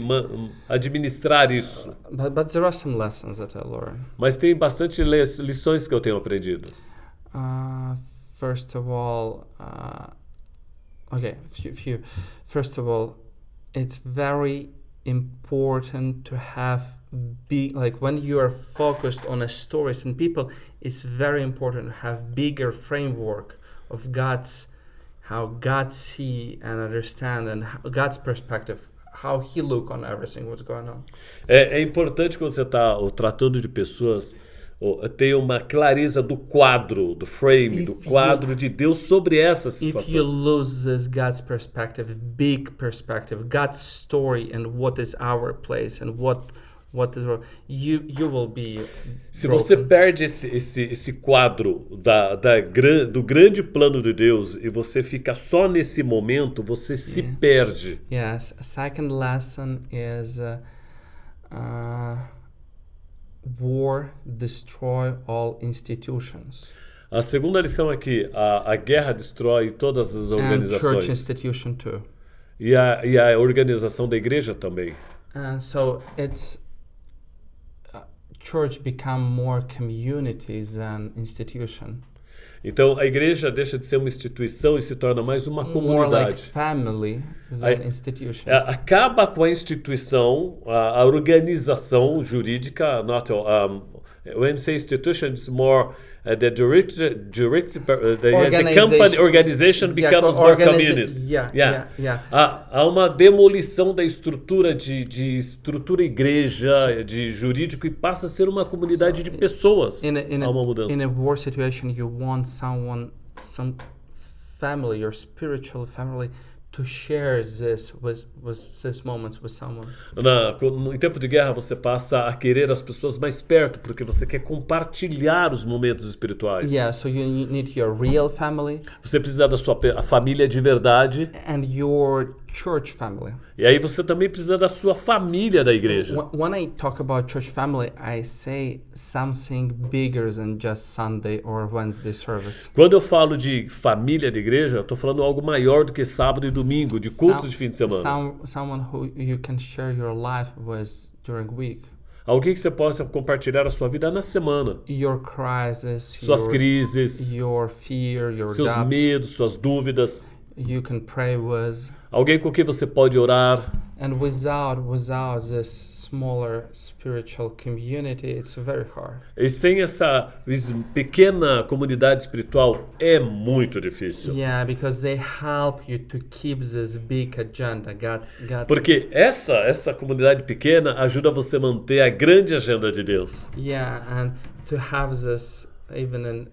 administrar isso. but there are some lessons that I learned. Mas tem bastante lições que eu tenho aprendido. First of all, few. First of all, it's very important to have when you are focused on a stories and people, it's very important to have bigger framework of how God see and understand and God's perspective, how He look on everything what's going on. É importante quando você está tratando de pessoas, ter uma clareza do quadro, do frame, do quadro de Deus sobre essa situação. If you lose this God's perspective, big perspective, God's story and what is our place and what is you will be Se broken. você perde esse quadro do grande plano de Deus e você fica só nesse momento, você se perde. Yes, a second lesson is war destroy all institutions. A segunda lição é que a guerra destrói todas as And organizações. church institution too. E a organização da igreja também. And so it's church become more communities than institution. Então a igreja deixa de ser uma instituição e se torna mais uma More comunidade. like family than institution. Acaba com a instituição, a organização jurídica. When you say institution, it's more the company organization becomes more community. Há uma demolição da estrutura de estrutura igreja, de jurídico, e passa a ser uma comunidade de pessoas. Há uma mudança. In a war situation, you want some family, your spiritual family, to share this moments with someone. Em tempo de guerra, você passa a querer as pessoas mais perto, porque você quer compartilhar os momentos espirituais. Yeah, so you need your real family. Você precisa da sua família de verdade. And your church family. E aí você também precisa da sua família da igreja. When I talk about church family, I say something bigger than just Sunday or Wednesday service. Quando eu falo de família de igreja, eu estou falando algo maior do que sábado e domingo, de cultos de fim de semana. Someone who you can share your life with during week. Alguém que você possa compartilhar a sua vida na semana. Your crisis, suas crises, your fear, your seus doubts. medos, suas dúvidas. You can pray with. Alguém com quem você pode orar. And without this smaller spiritual community, it's very hard. E sem essa pequena comunidade espiritual é muito difícil. Yeah, because they help you to keep this big agenda. God's Porque essa comunidade pequena ajuda você a manter a grande agenda de Deus. Yeah, and to have this even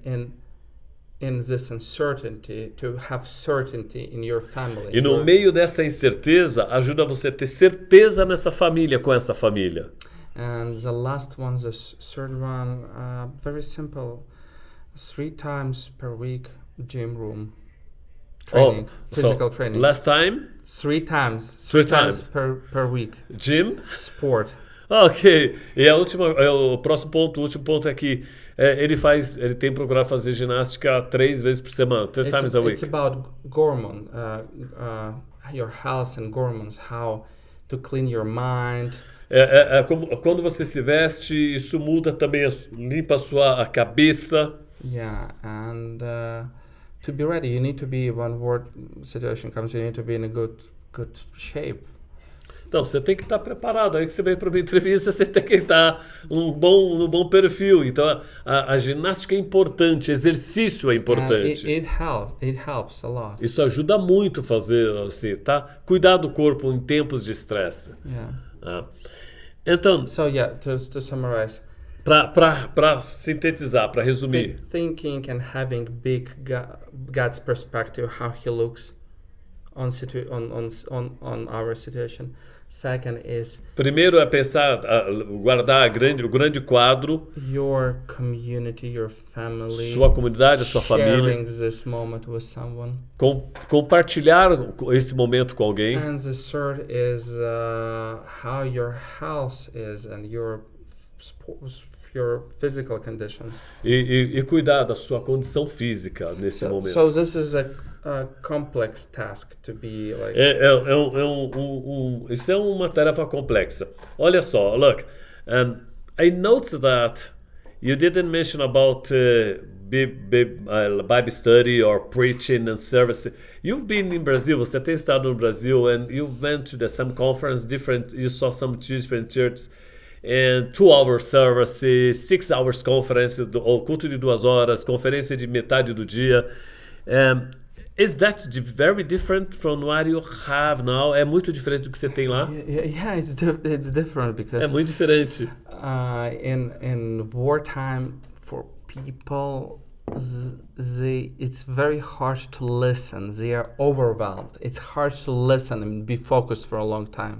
in this uncertainty, to have certainty in your family. E no meio dessa incerteza, ajuda você a ter certeza nessa família, com essa família. And the last one, the third one, very simple. 3 times per week, gym room training, physical training. Last time? 3 times. Three 3 times times. per week. Gym? Sport. Ok. E o próximo ponto, o último ponto é que ele tem procurado fazer ginástica 3 vezes por semana, 3 times a week. It's about hormone, your health and hormones, how to clean your mind. Quando você se veste, isso muda também, limpa a cabeça. Yeah, and to be ready, you need to be, when war situation comes, you need to be in a good shape. Então, você tem que estar preparado. Aí que você vem para uma entrevista, você tem que estar no bom perfil. Então, a ginástica é importante, exercício é importante. It helps a lot. Isso ajuda muito a fazer, assim, tá? Cuidar do corpo em tempos de estresse. Yeah. Então, So yeah, to summarize. Para sintetizar, para resumir. Thinking and having big God's perspective, how He looks on our situation. Second is Primeiro é pensar, guardar o grande quadro, your community, your family, sua comunidade, a sua família, sharing this moment with someone. compartilhar esse momento com alguém. And the third is how your health is and your physical conditions. E cuidar da sua condição física nesse momento. So this is a complex task to be like. Isso é uma tarefa complexa. Olha só, look, I noticed that you didn't mention about Bible study or preaching and service. You've been in Brazil, você tem estado no Brasil, and you went to some conference, you saw some different churches. And 2-hour service, 6 hours conference, o culto de 2 horas, conferência de metade do dia. Is that very different from what you have now? É muito diferente do que você tem lá? Yeah, it's different because É muito diferente. In wartime, for people, it's very hard to listen. They are overwhelmed. It's hard to listen and be focused for a long time.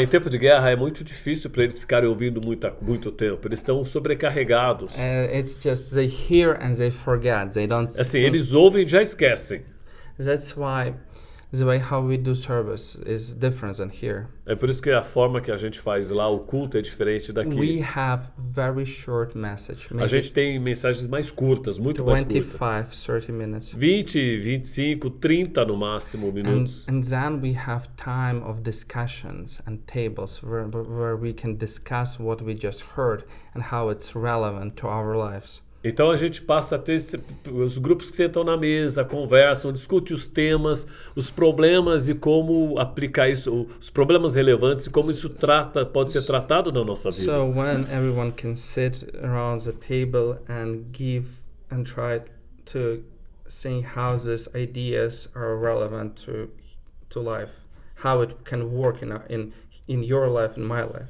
Em tempo de guerra é muito difícil para eles ficarem ouvindo muito tempo. Eles estão sobrecarregados. It's just they hear and they forget. They don't. Assim, eles ouvem e já esquecem. That's why the way how we do service is different than here. É por isso que a forma que a gente faz lá, o culto é diferente daqui. We have very short message. A gente tem mensagens mais curtas, muito mais curtas. 25, 30 minutes. 20, 25, 30 no máximo minutos. And then we have time of discussions and tables where we can discuss what we just heard and how it's relevant to our lives. Então a gente passa a ter os grupos que sentam na mesa, conversam, discutem os temas, os problemas e como aplicar isso, os problemas relevantes e como isso pode ser tratado na nossa vida. So when everyone can sit around the table and give and try to see how these ideas are relevant to life, how it can work in your life, in my life.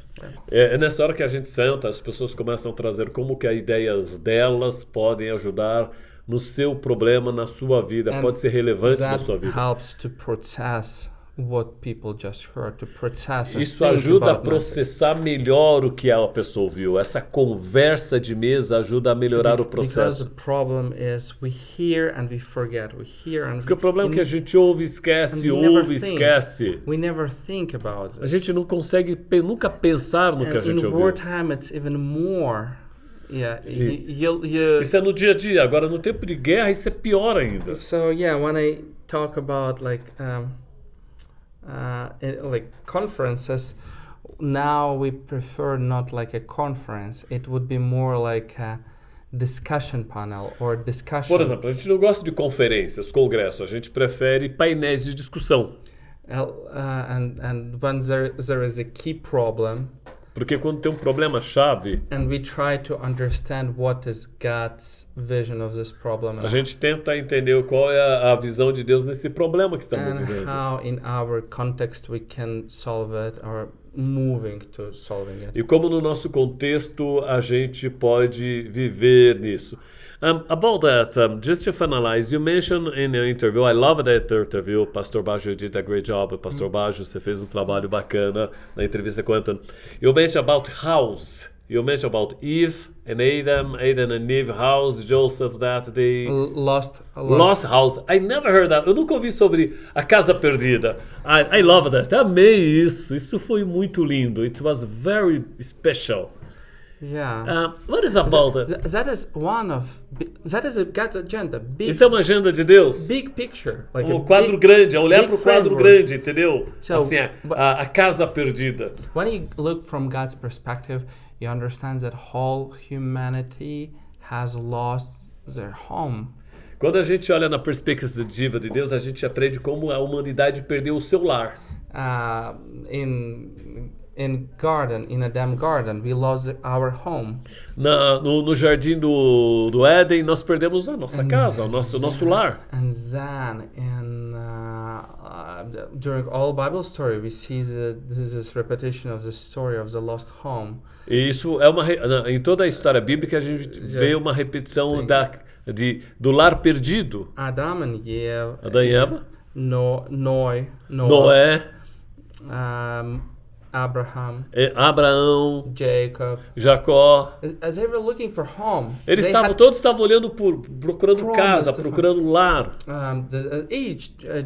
É nessa hora que a gente senta, as pessoas começam a trazer como que as ideias delas podem ajudar no seu problema, na sua vida, pode ser relevante na sua vida. Helps to process what people just heard, to process. Isso ajuda a processar melhor o que a pessoa ouviu. Essa conversa de mesa ajuda a melhorar o processo. Because the problem is we hear and we forget. We hear and Porque o problema é que a gente ouve, esquece, esquece. We never think about this. A gente não consegue nunca pensar no que a gente ouviu. In wartime it's even more. Yeah, Isso é no dia a dia. Agora no tempo de guerra isso é pior ainda. So yeah, when I talk about like conferences, now we prefer not like a conference. It would be more like a discussion panel or discussion. Por exemplo, a gente não gosta de conferências, congressos. A gente prefere painéis de discussão. And when there is a key problem, Porque quando tem um problema-chave, and we try to understand what is God's vision of this problem a gente tenta entender qual é a visão de Deus nesse problema que estamos and vivendo. how in our context we can solve it or moving to solving it. E como no nosso contexto a gente pode viver nisso. About that, just to finalize, you mentioned in the interview, I love that interview, Pastor Baggio did a great job. Pastor Baggio, você fez um trabalho bacana na entrevista com o Anton. You mentioned about house. You mentioned about Eve and Adam and Eve house, Joseph, that they... Lost house. I never heard that. Eu nunca ouvi sobre a casa perdida. I love that. Amei isso. Isso foi muito lindo. It was very special. Yeah. What is about that? That is God's agenda. Isso é uma agenda de Deus. Big picture. Like O quadro grande, é olhar para o quadro framework. grande, entendeu? So, assim, a casa perdida. When you look from God's perspective, you understand that whole humanity has lost their home. Quando a gente olha na perspectiva de Deus, a gente aprende como a humanidade perdeu o seu lar. In Adam garden, we lost our home. No jardim do Éden, nós perdemos a nossa casa, o nosso lar. And then, during all Bible story, we see this repetition of the story of the lost home. E isso é em toda a história bíblica a gente vê uma repetição do lar perdido. Adam and Eve. Adão e Eva. Noé. Abraão, Jacob, Jacó. as they were looking for home. Todos estavam olhando procurando casa, procurando lar.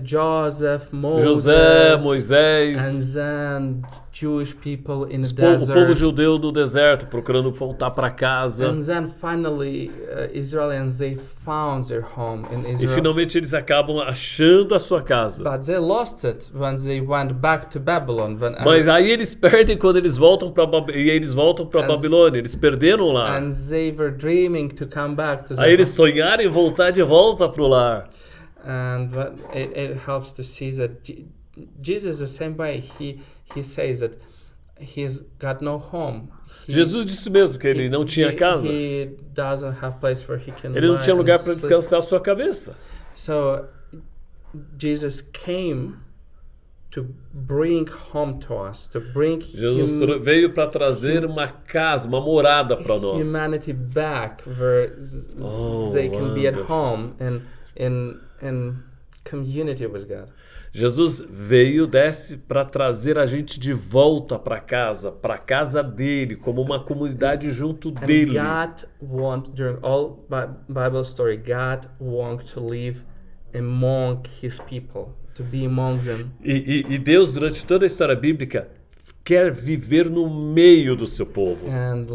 Joseph, José, Moisés. And then Jewish people in the desert. O povo judeu no deserto procurando voltar para casa. And then finally Israelians they found their home in Israel. E finalmente eles acabam achando a sua casa. But they lost it when they went back to Babylon. Mas aí eles perdem quando eles voltam para Babilônia. Eles perderam lá. And they were dreaming to come back to aí eles sonharam em voltar de volta para o lar. And it helps to see that Jesus the same way he says that he's got no home. Jesus disse mesmo que ele não tinha casa. He doesn't have place where he can ele não tinha lugar para descansar a sua cabeça. So Jesus came to bring home to us, to bring Jesus veio para trazer uma casa, uma morada para nós. Humanity back where they can be at home and in community with God. Jesus desce para trazer a gente de volta para casa dele, como uma comunidade junto dele. During all Bible story, God wants to live among His people, to be among them. E Deus, durante toda a história bíblica, quer viver no meio do seu povo. And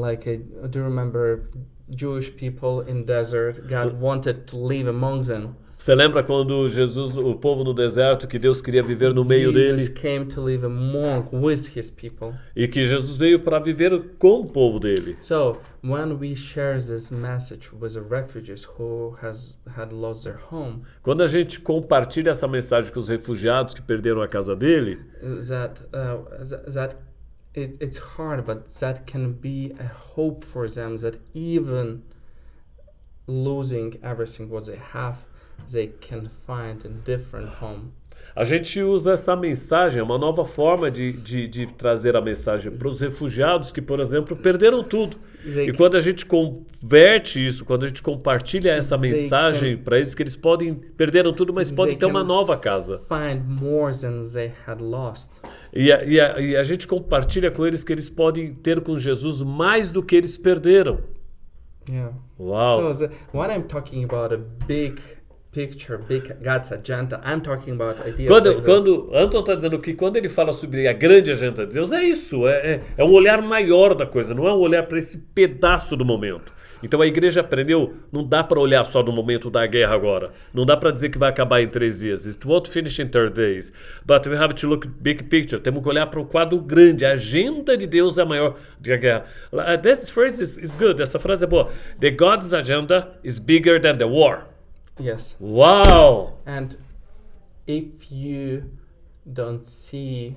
do you remember Jewish people in desert? God wanted to live among them. Você lembra quando o povo no deserto, que Deus queria viver no meio dele? Jesus came to live with his people. E que Jesus veio para viver com o povo dele. So, when we share this message with the refugees who had lost their home, quando a gente compartilha essa mensagem com os refugiados que perderam a casa dele, it's hard, but that can be a hope for them that even losing everything what they have, they can find a different home. A gente usa essa mensagem, é uma nova forma de trazer a mensagem para os refugiados que, por exemplo, perderam tudo. E quando a gente converte isso, quando a gente compartilha essa mensagem para eles, que eles perderam tudo, mas podem ter uma nova casa. Find more than they had lost. E a gente compartilha com eles que eles podem ter com Jesus mais do que eles perderam. Yeah. Wow. So when I'm talking about a big picture, big God's agenda, I'm talking about ideas quando Anton está dizendo que quando ele fala sobre a grande agenda de Deus, é isso, é um olhar maior da coisa, não é um olhar para esse pedaço do momento. Então a igreja aprendeu, não dá para olhar só no momento da guerra agora, não dá para dizer que vai acabar em 3 dias, it won't finish in 3 days, but we have to look big picture, temos que olhar para o quadro grande, a agenda de Deus é maior do que a guerra. That phrase is good, essa frase é boa. The God's agenda is bigger than the war. Yes. Wow! And if you don't see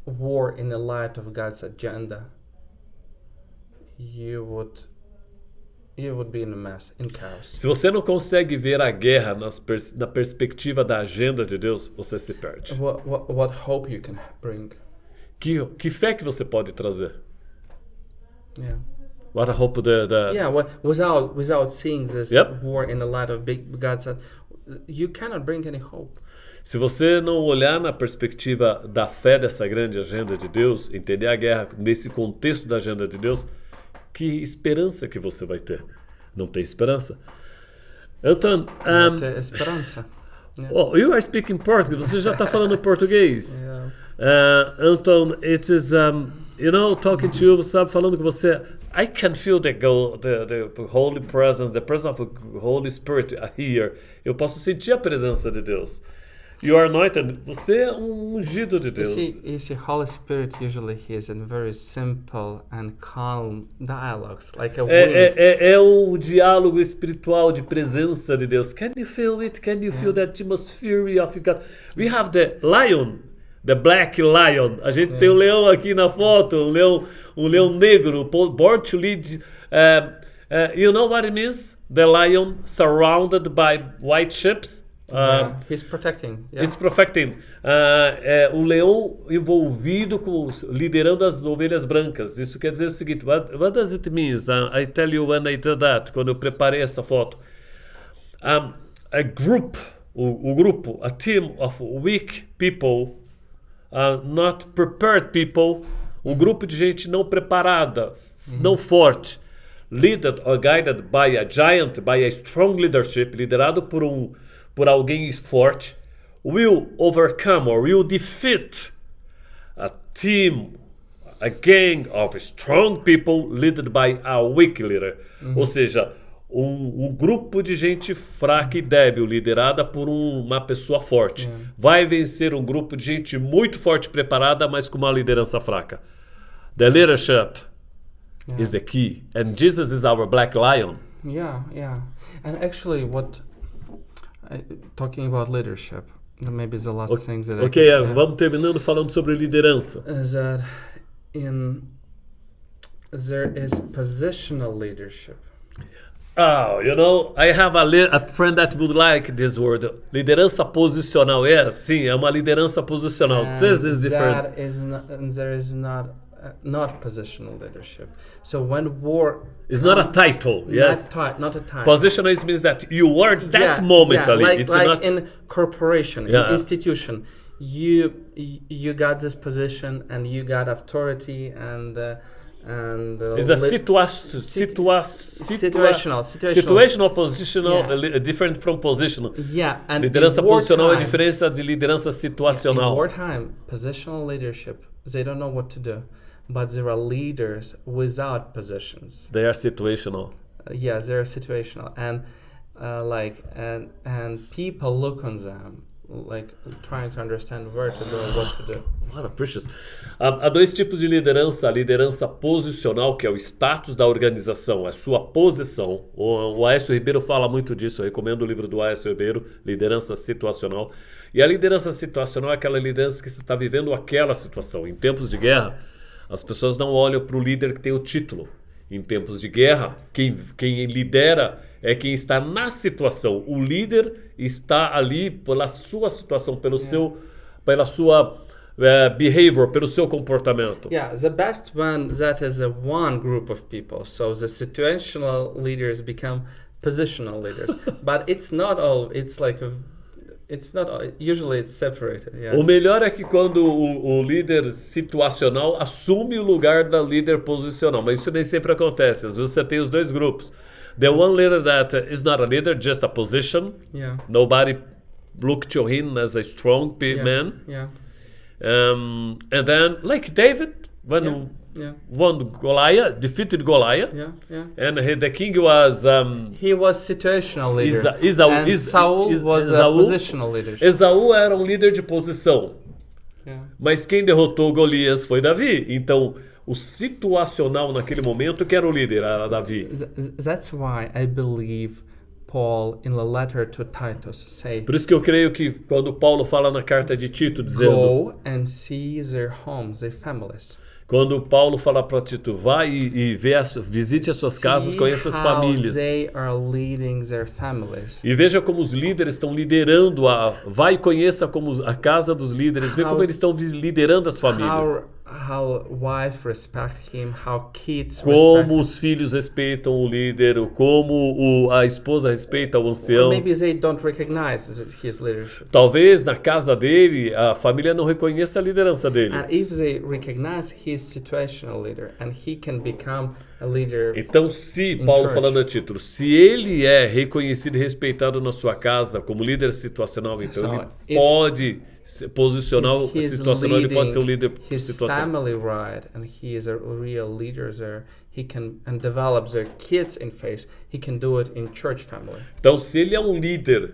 war in the light of God's agenda, you would be in a mess, in chaos. Se você não consegue ver a guerra na perspectiva da agenda de Deus, você se perde. What hope you can bring? Que fé que você pode trazer? Yeah. What a hope Yeah. Without seeing this war in the light of God's, you cannot bring any hope. Se você não olhar na perspectiva da fé dessa grande agenda de Deus, entender a guerra nesse contexto da agenda de Deus, que esperança que você vai ter? Não tem esperança. Anton, Não tem esperança. Yeah. Oh, you are speaking Portuguese. Você já está falando português. Yeah. Anton, it is, talking to you, você sabe, falando com você, I can feel the Holy Presence, the presence of the Holy Spirit here. Eu posso sentir a presença de Deus. You are anointed. Você é um ungido de Deus. You see, Holy Spirit usually is in very simple and calm dialogues, like a wind. É o diálogo espiritual de presença de Deus. Can you feel it? Can you feel that atmosphere of God? We have the lion, the black lion. A gente tem o leão aqui na foto, um leão negro, born to lead. You know what it means? The lion surrounded by white sheep. He's protecting. Yeah. He's protecting. O leão envolvido liderando as ovelhas brancas. Isso quer dizer o seguinte. What does it mean? I tell you when I did that. Quando eu preparei essa foto. A group, o grupo, a team of weak people, not prepared people, um grupo de gente não preparada, não forte, led or guided by a giant, by a strong leadership, liderado por alguém forte, will overcome or will defeat a team, a gang of strong people led by a weak leader. Ou seja, um grupo de gente fraca e débil, liderada por uma pessoa forte. Vai vencer um grupo de gente muito forte e preparada, mas com uma liderança fraca. The leadership is the key. And Jesus is our black lion. Yeah. And actually talking about leadership, maybe it's the last thing that vamos terminando falando sobre liderança. Is that there is positional leadership. I have a friend that would like this word. Liderança posicional. Sim, é uma liderança posicional. This is different. There is not positional leadership. So when war... It's not a title, yes? Not a title. Positional means that you are that momentally. Like, it's like not in corporation, in institution, you got this position and you got authority and it's a situational, positional, different from positional. Yeah, and liderança posicional é a diferença de liderança situacional. In wartime, positional leadership, they don't know what to do, but there are leaders without positions. They are situational. They are situational, and and people look on them, like trying to understand where to go, what to do. What a precious. Há dois tipos de liderança. A liderança posicional, que é o status da organização, a sua posição. O Aécio Ribeiro fala muito disso. Eu recomendo o livro do Aécio Ribeiro, Liderança Situacional. E a liderança situacional é aquela liderança que você está vivendo aquela situação. Em tempos de guerra, as pessoas não olham para o líder que tem o título. Em tempos de guerra, quem lidera é quem está na situação. O líder está ali pela sua situação, pela sua behavior, pelo seu comportamento. Yeah, the best one, that is a one group of people. So the situational leaders become positional leaders. But it's not all, usually it's separated. Yeah. O melhor é que quando o líder situacional assume o lugar da líder posicional, mas isso nem sempre acontece. Às vezes você tem os dois grupos. The one leader that is not a leader, just a position. Yeah. Nobody look to him as a strong man. Yeah. And then, like David, when won Goliath, defeated Goliath, and the king was... he was situational leader, and Saul was a positional leader. Esaú era um líder de posição, mas quem derrotou Golias foi Davi. Então, o situacional naquele momento que era o líder, era Davi. That's why I believe Paul in the letter to Titus say, Por isso que eu creio que quando Paulo fala na carta de Tito, dizendo, go and see their homes, their families. quando Paulo fala para Tito, vai e visite as suas casas, conheça as See how famílias. they are leading their families. E veja como os líderes estão liderando vai e conheça como a casa dos líderes, vê como eles estão liderando as famílias. How wife respect him, how kids Como respect him. os filhos respeitam o líder, como a esposa respeita o Or ancião. maybe they don't recognize his leadership. Talvez na casa dele a família não reconheça a liderança dele. And if they recognize his situational leader and he can become a leader. Então, se Paulo church. falando a título, se ele é reconhecido e respeitado na sua casa como líder situacional, então So, ele pode se posicionar if he's situacional, ele pode ser um líder his situacional. family right and he is a real leader there, he can and develops their kids in faith, he can do it in church family. Então, se ele é um líder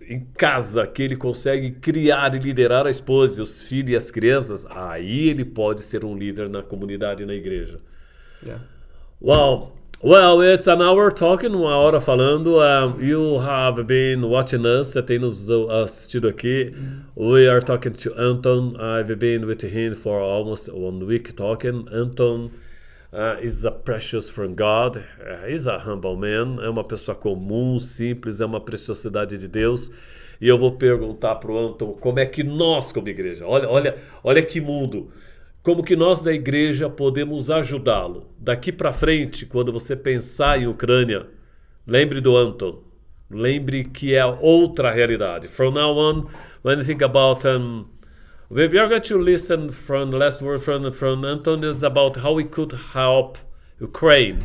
em casa, que ele consegue criar e liderar a esposa, os filhos e as crianças, aí ele pode ser um líder na comunidade e na igreja. Yeah. Wow. Well, it's an hour talking, 1 hora falando. You have been watching us, você tem nos assistido aqui. We are talking to Anton. I've been with him for almost 1 week talking. Anton is a precious from God. He's a humble man. É uma pessoa comum, simples, é uma preciosidade de Deus. E eu vou perguntar para o Anton como é que nós, como igreja, olha que mundo. Como que nós da igreja podemos ajudá-lo? Daqui para frente, quando você pensar em Ucrânia, lembre do Anton. Lembre que é outra realidade. From now on, when you think about... we are going to listen from the last word from Anton is about how we could help Ukraine.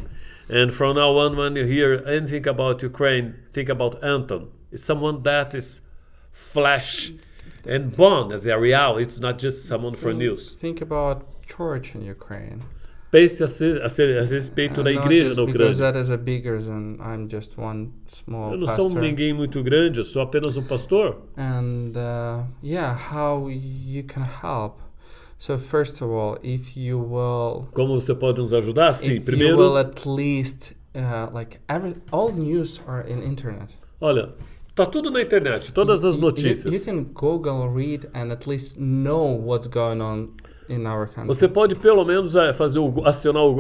And from now on, when you hear anything about Ukraine, think about Anton. It's someone that is flesh and bond as a real. It's not just someone for news. Think about church in Ukraine. Pense a respeito da igreja na Because Ucrânia. that is a bigger than I'm just one small Eu não pastor. sou ninguém muito grande, eu sou apenas um pastor. And how you can help. So first of all, if you will, Como você pode nos ajudar? Sim, if you primeiro, will at least all news are in internet. olha, tá tudo na internet, todas as You notícias. can Google, read, and at least know what's going on in our country. Você pode pelo menos acionar o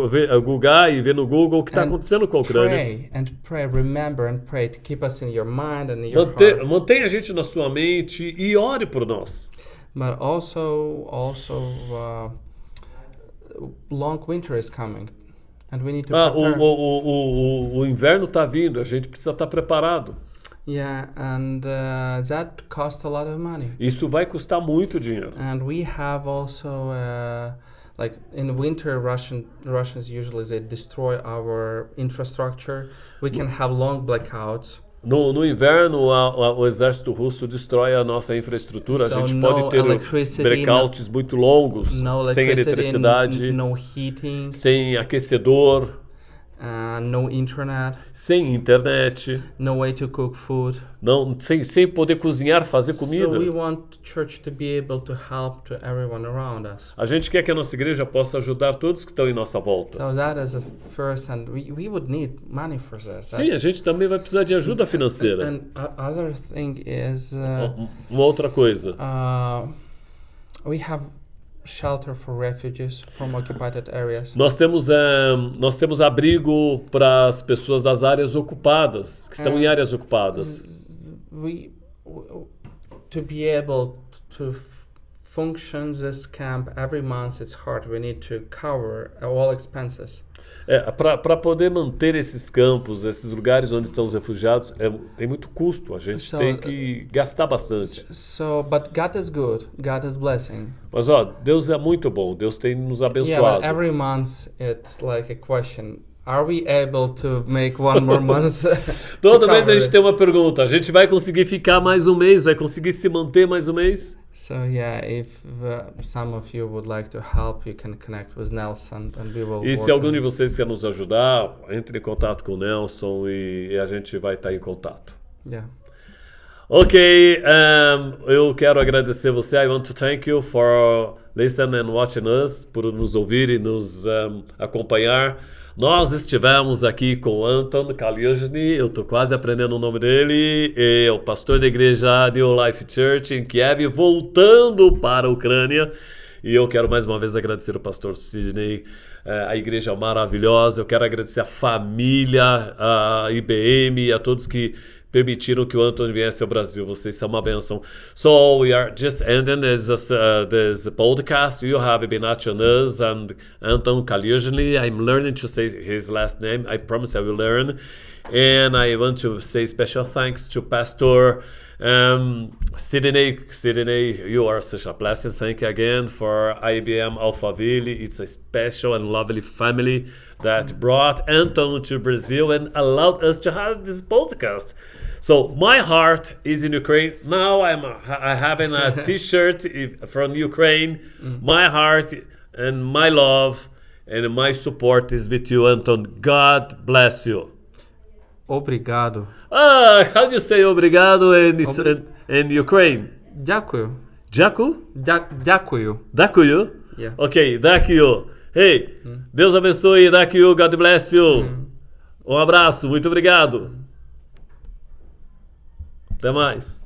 Google e ver no Google o que está And acontecendo com a Ucrânia. pray, remember and pray to keep us in your mind and in your heart. Mantenha a gente na sua mente e ore por nós. But also, long winter is coming, and we need to prepare. O inverno está vindo, a gente precisa estar preparado. Yeah, and that costs a lot of money. Isso vai custar muito dinheiro. And we have also, like in winter, Russians usually they destroy our infrastructure. We can have long blackouts. No inverno, o exército russo destrói a nossa infraestrutura. So a gente no pode ter electricity, blackouts muito longos, sem eletricidade, no heating, sem aquecedor, no internet, sem internet, no way to cook food. sem poder cozinhar, fazer comida. So we want church to be able to help to everyone around us. A gente quer que a nossa igreja possa ajudar todos que estão em nossa volta. So that is a first, and we would need money for this. Sim, a gente também vai precisar de ajuda financeira. And other thing is Uma outra coisa. we have shelter for refugees from occupied areas. Nós temos abrigo para as pessoas das áreas ocupadas, que estão em áreas ocupadas. To be able to function this camp every month, it's hard. We need to cover all expenses. Para poder manter esses campos, esses lugares onde estão os refugiados, tem muito custo. A gente tem que gastar bastante. But God is good. God is blessing. Mas Deus é muito bom. Deus tem nos abençoado. Yeah, but every month it's like a question. Are we able to make one more month? Toda vez a gente tem uma pergunta. A gente vai conseguir ficar mais um mês? Vai conseguir se manter mais um mês? So yeah, if some of you would like to help, you can connect with Nelson and we will. E se algum de vocês quer nos ajudar, entre em contato com o Nelson e a gente vai estar em contato. Yeah. Ok, eu quero agradecer você. I want to thank you for listening and watching us, por nos ouvir e nos acompanhar. Nós estivemos aqui com Anton Kàlyuzhny, eu estou quase aprendendo o nome dele, é o pastor da igreja New Life Church em Kiev, voltando para a Ucrânia. E eu quero mais uma vez agradecer o pastor Sidney, a igreja maravilhosa. Eu quero agradecer a família, a IBM e a todos que permitiram que o Anton viesse ao Brasil. Vocês são uma bênção. So we are just ending this podcast. You have been watching us and Anton Kàlyuzhny. I'm learning to say his last name. I promise I will learn. And I want to say special thanks to Pastor Sidney. Sidney, you are such a blessing. Thank you again for IBM Alphaville. It's a special and lovely family that brought Anton to Brazil and allowed us to have this podcast. So my heart is in Ukraine. Now I'm having a T-shirt from Ukraine. My heart and my love and my support is with you, Anton. God bless you. Obrigado. How do you say obrigado in Ukraine? Дякую. Дякую? Дякую. Дякую? Yeah. Ok, dякую. Hey, Deus abençoe, dякую, God bless you. Um abraço, muito obrigado. Até mais.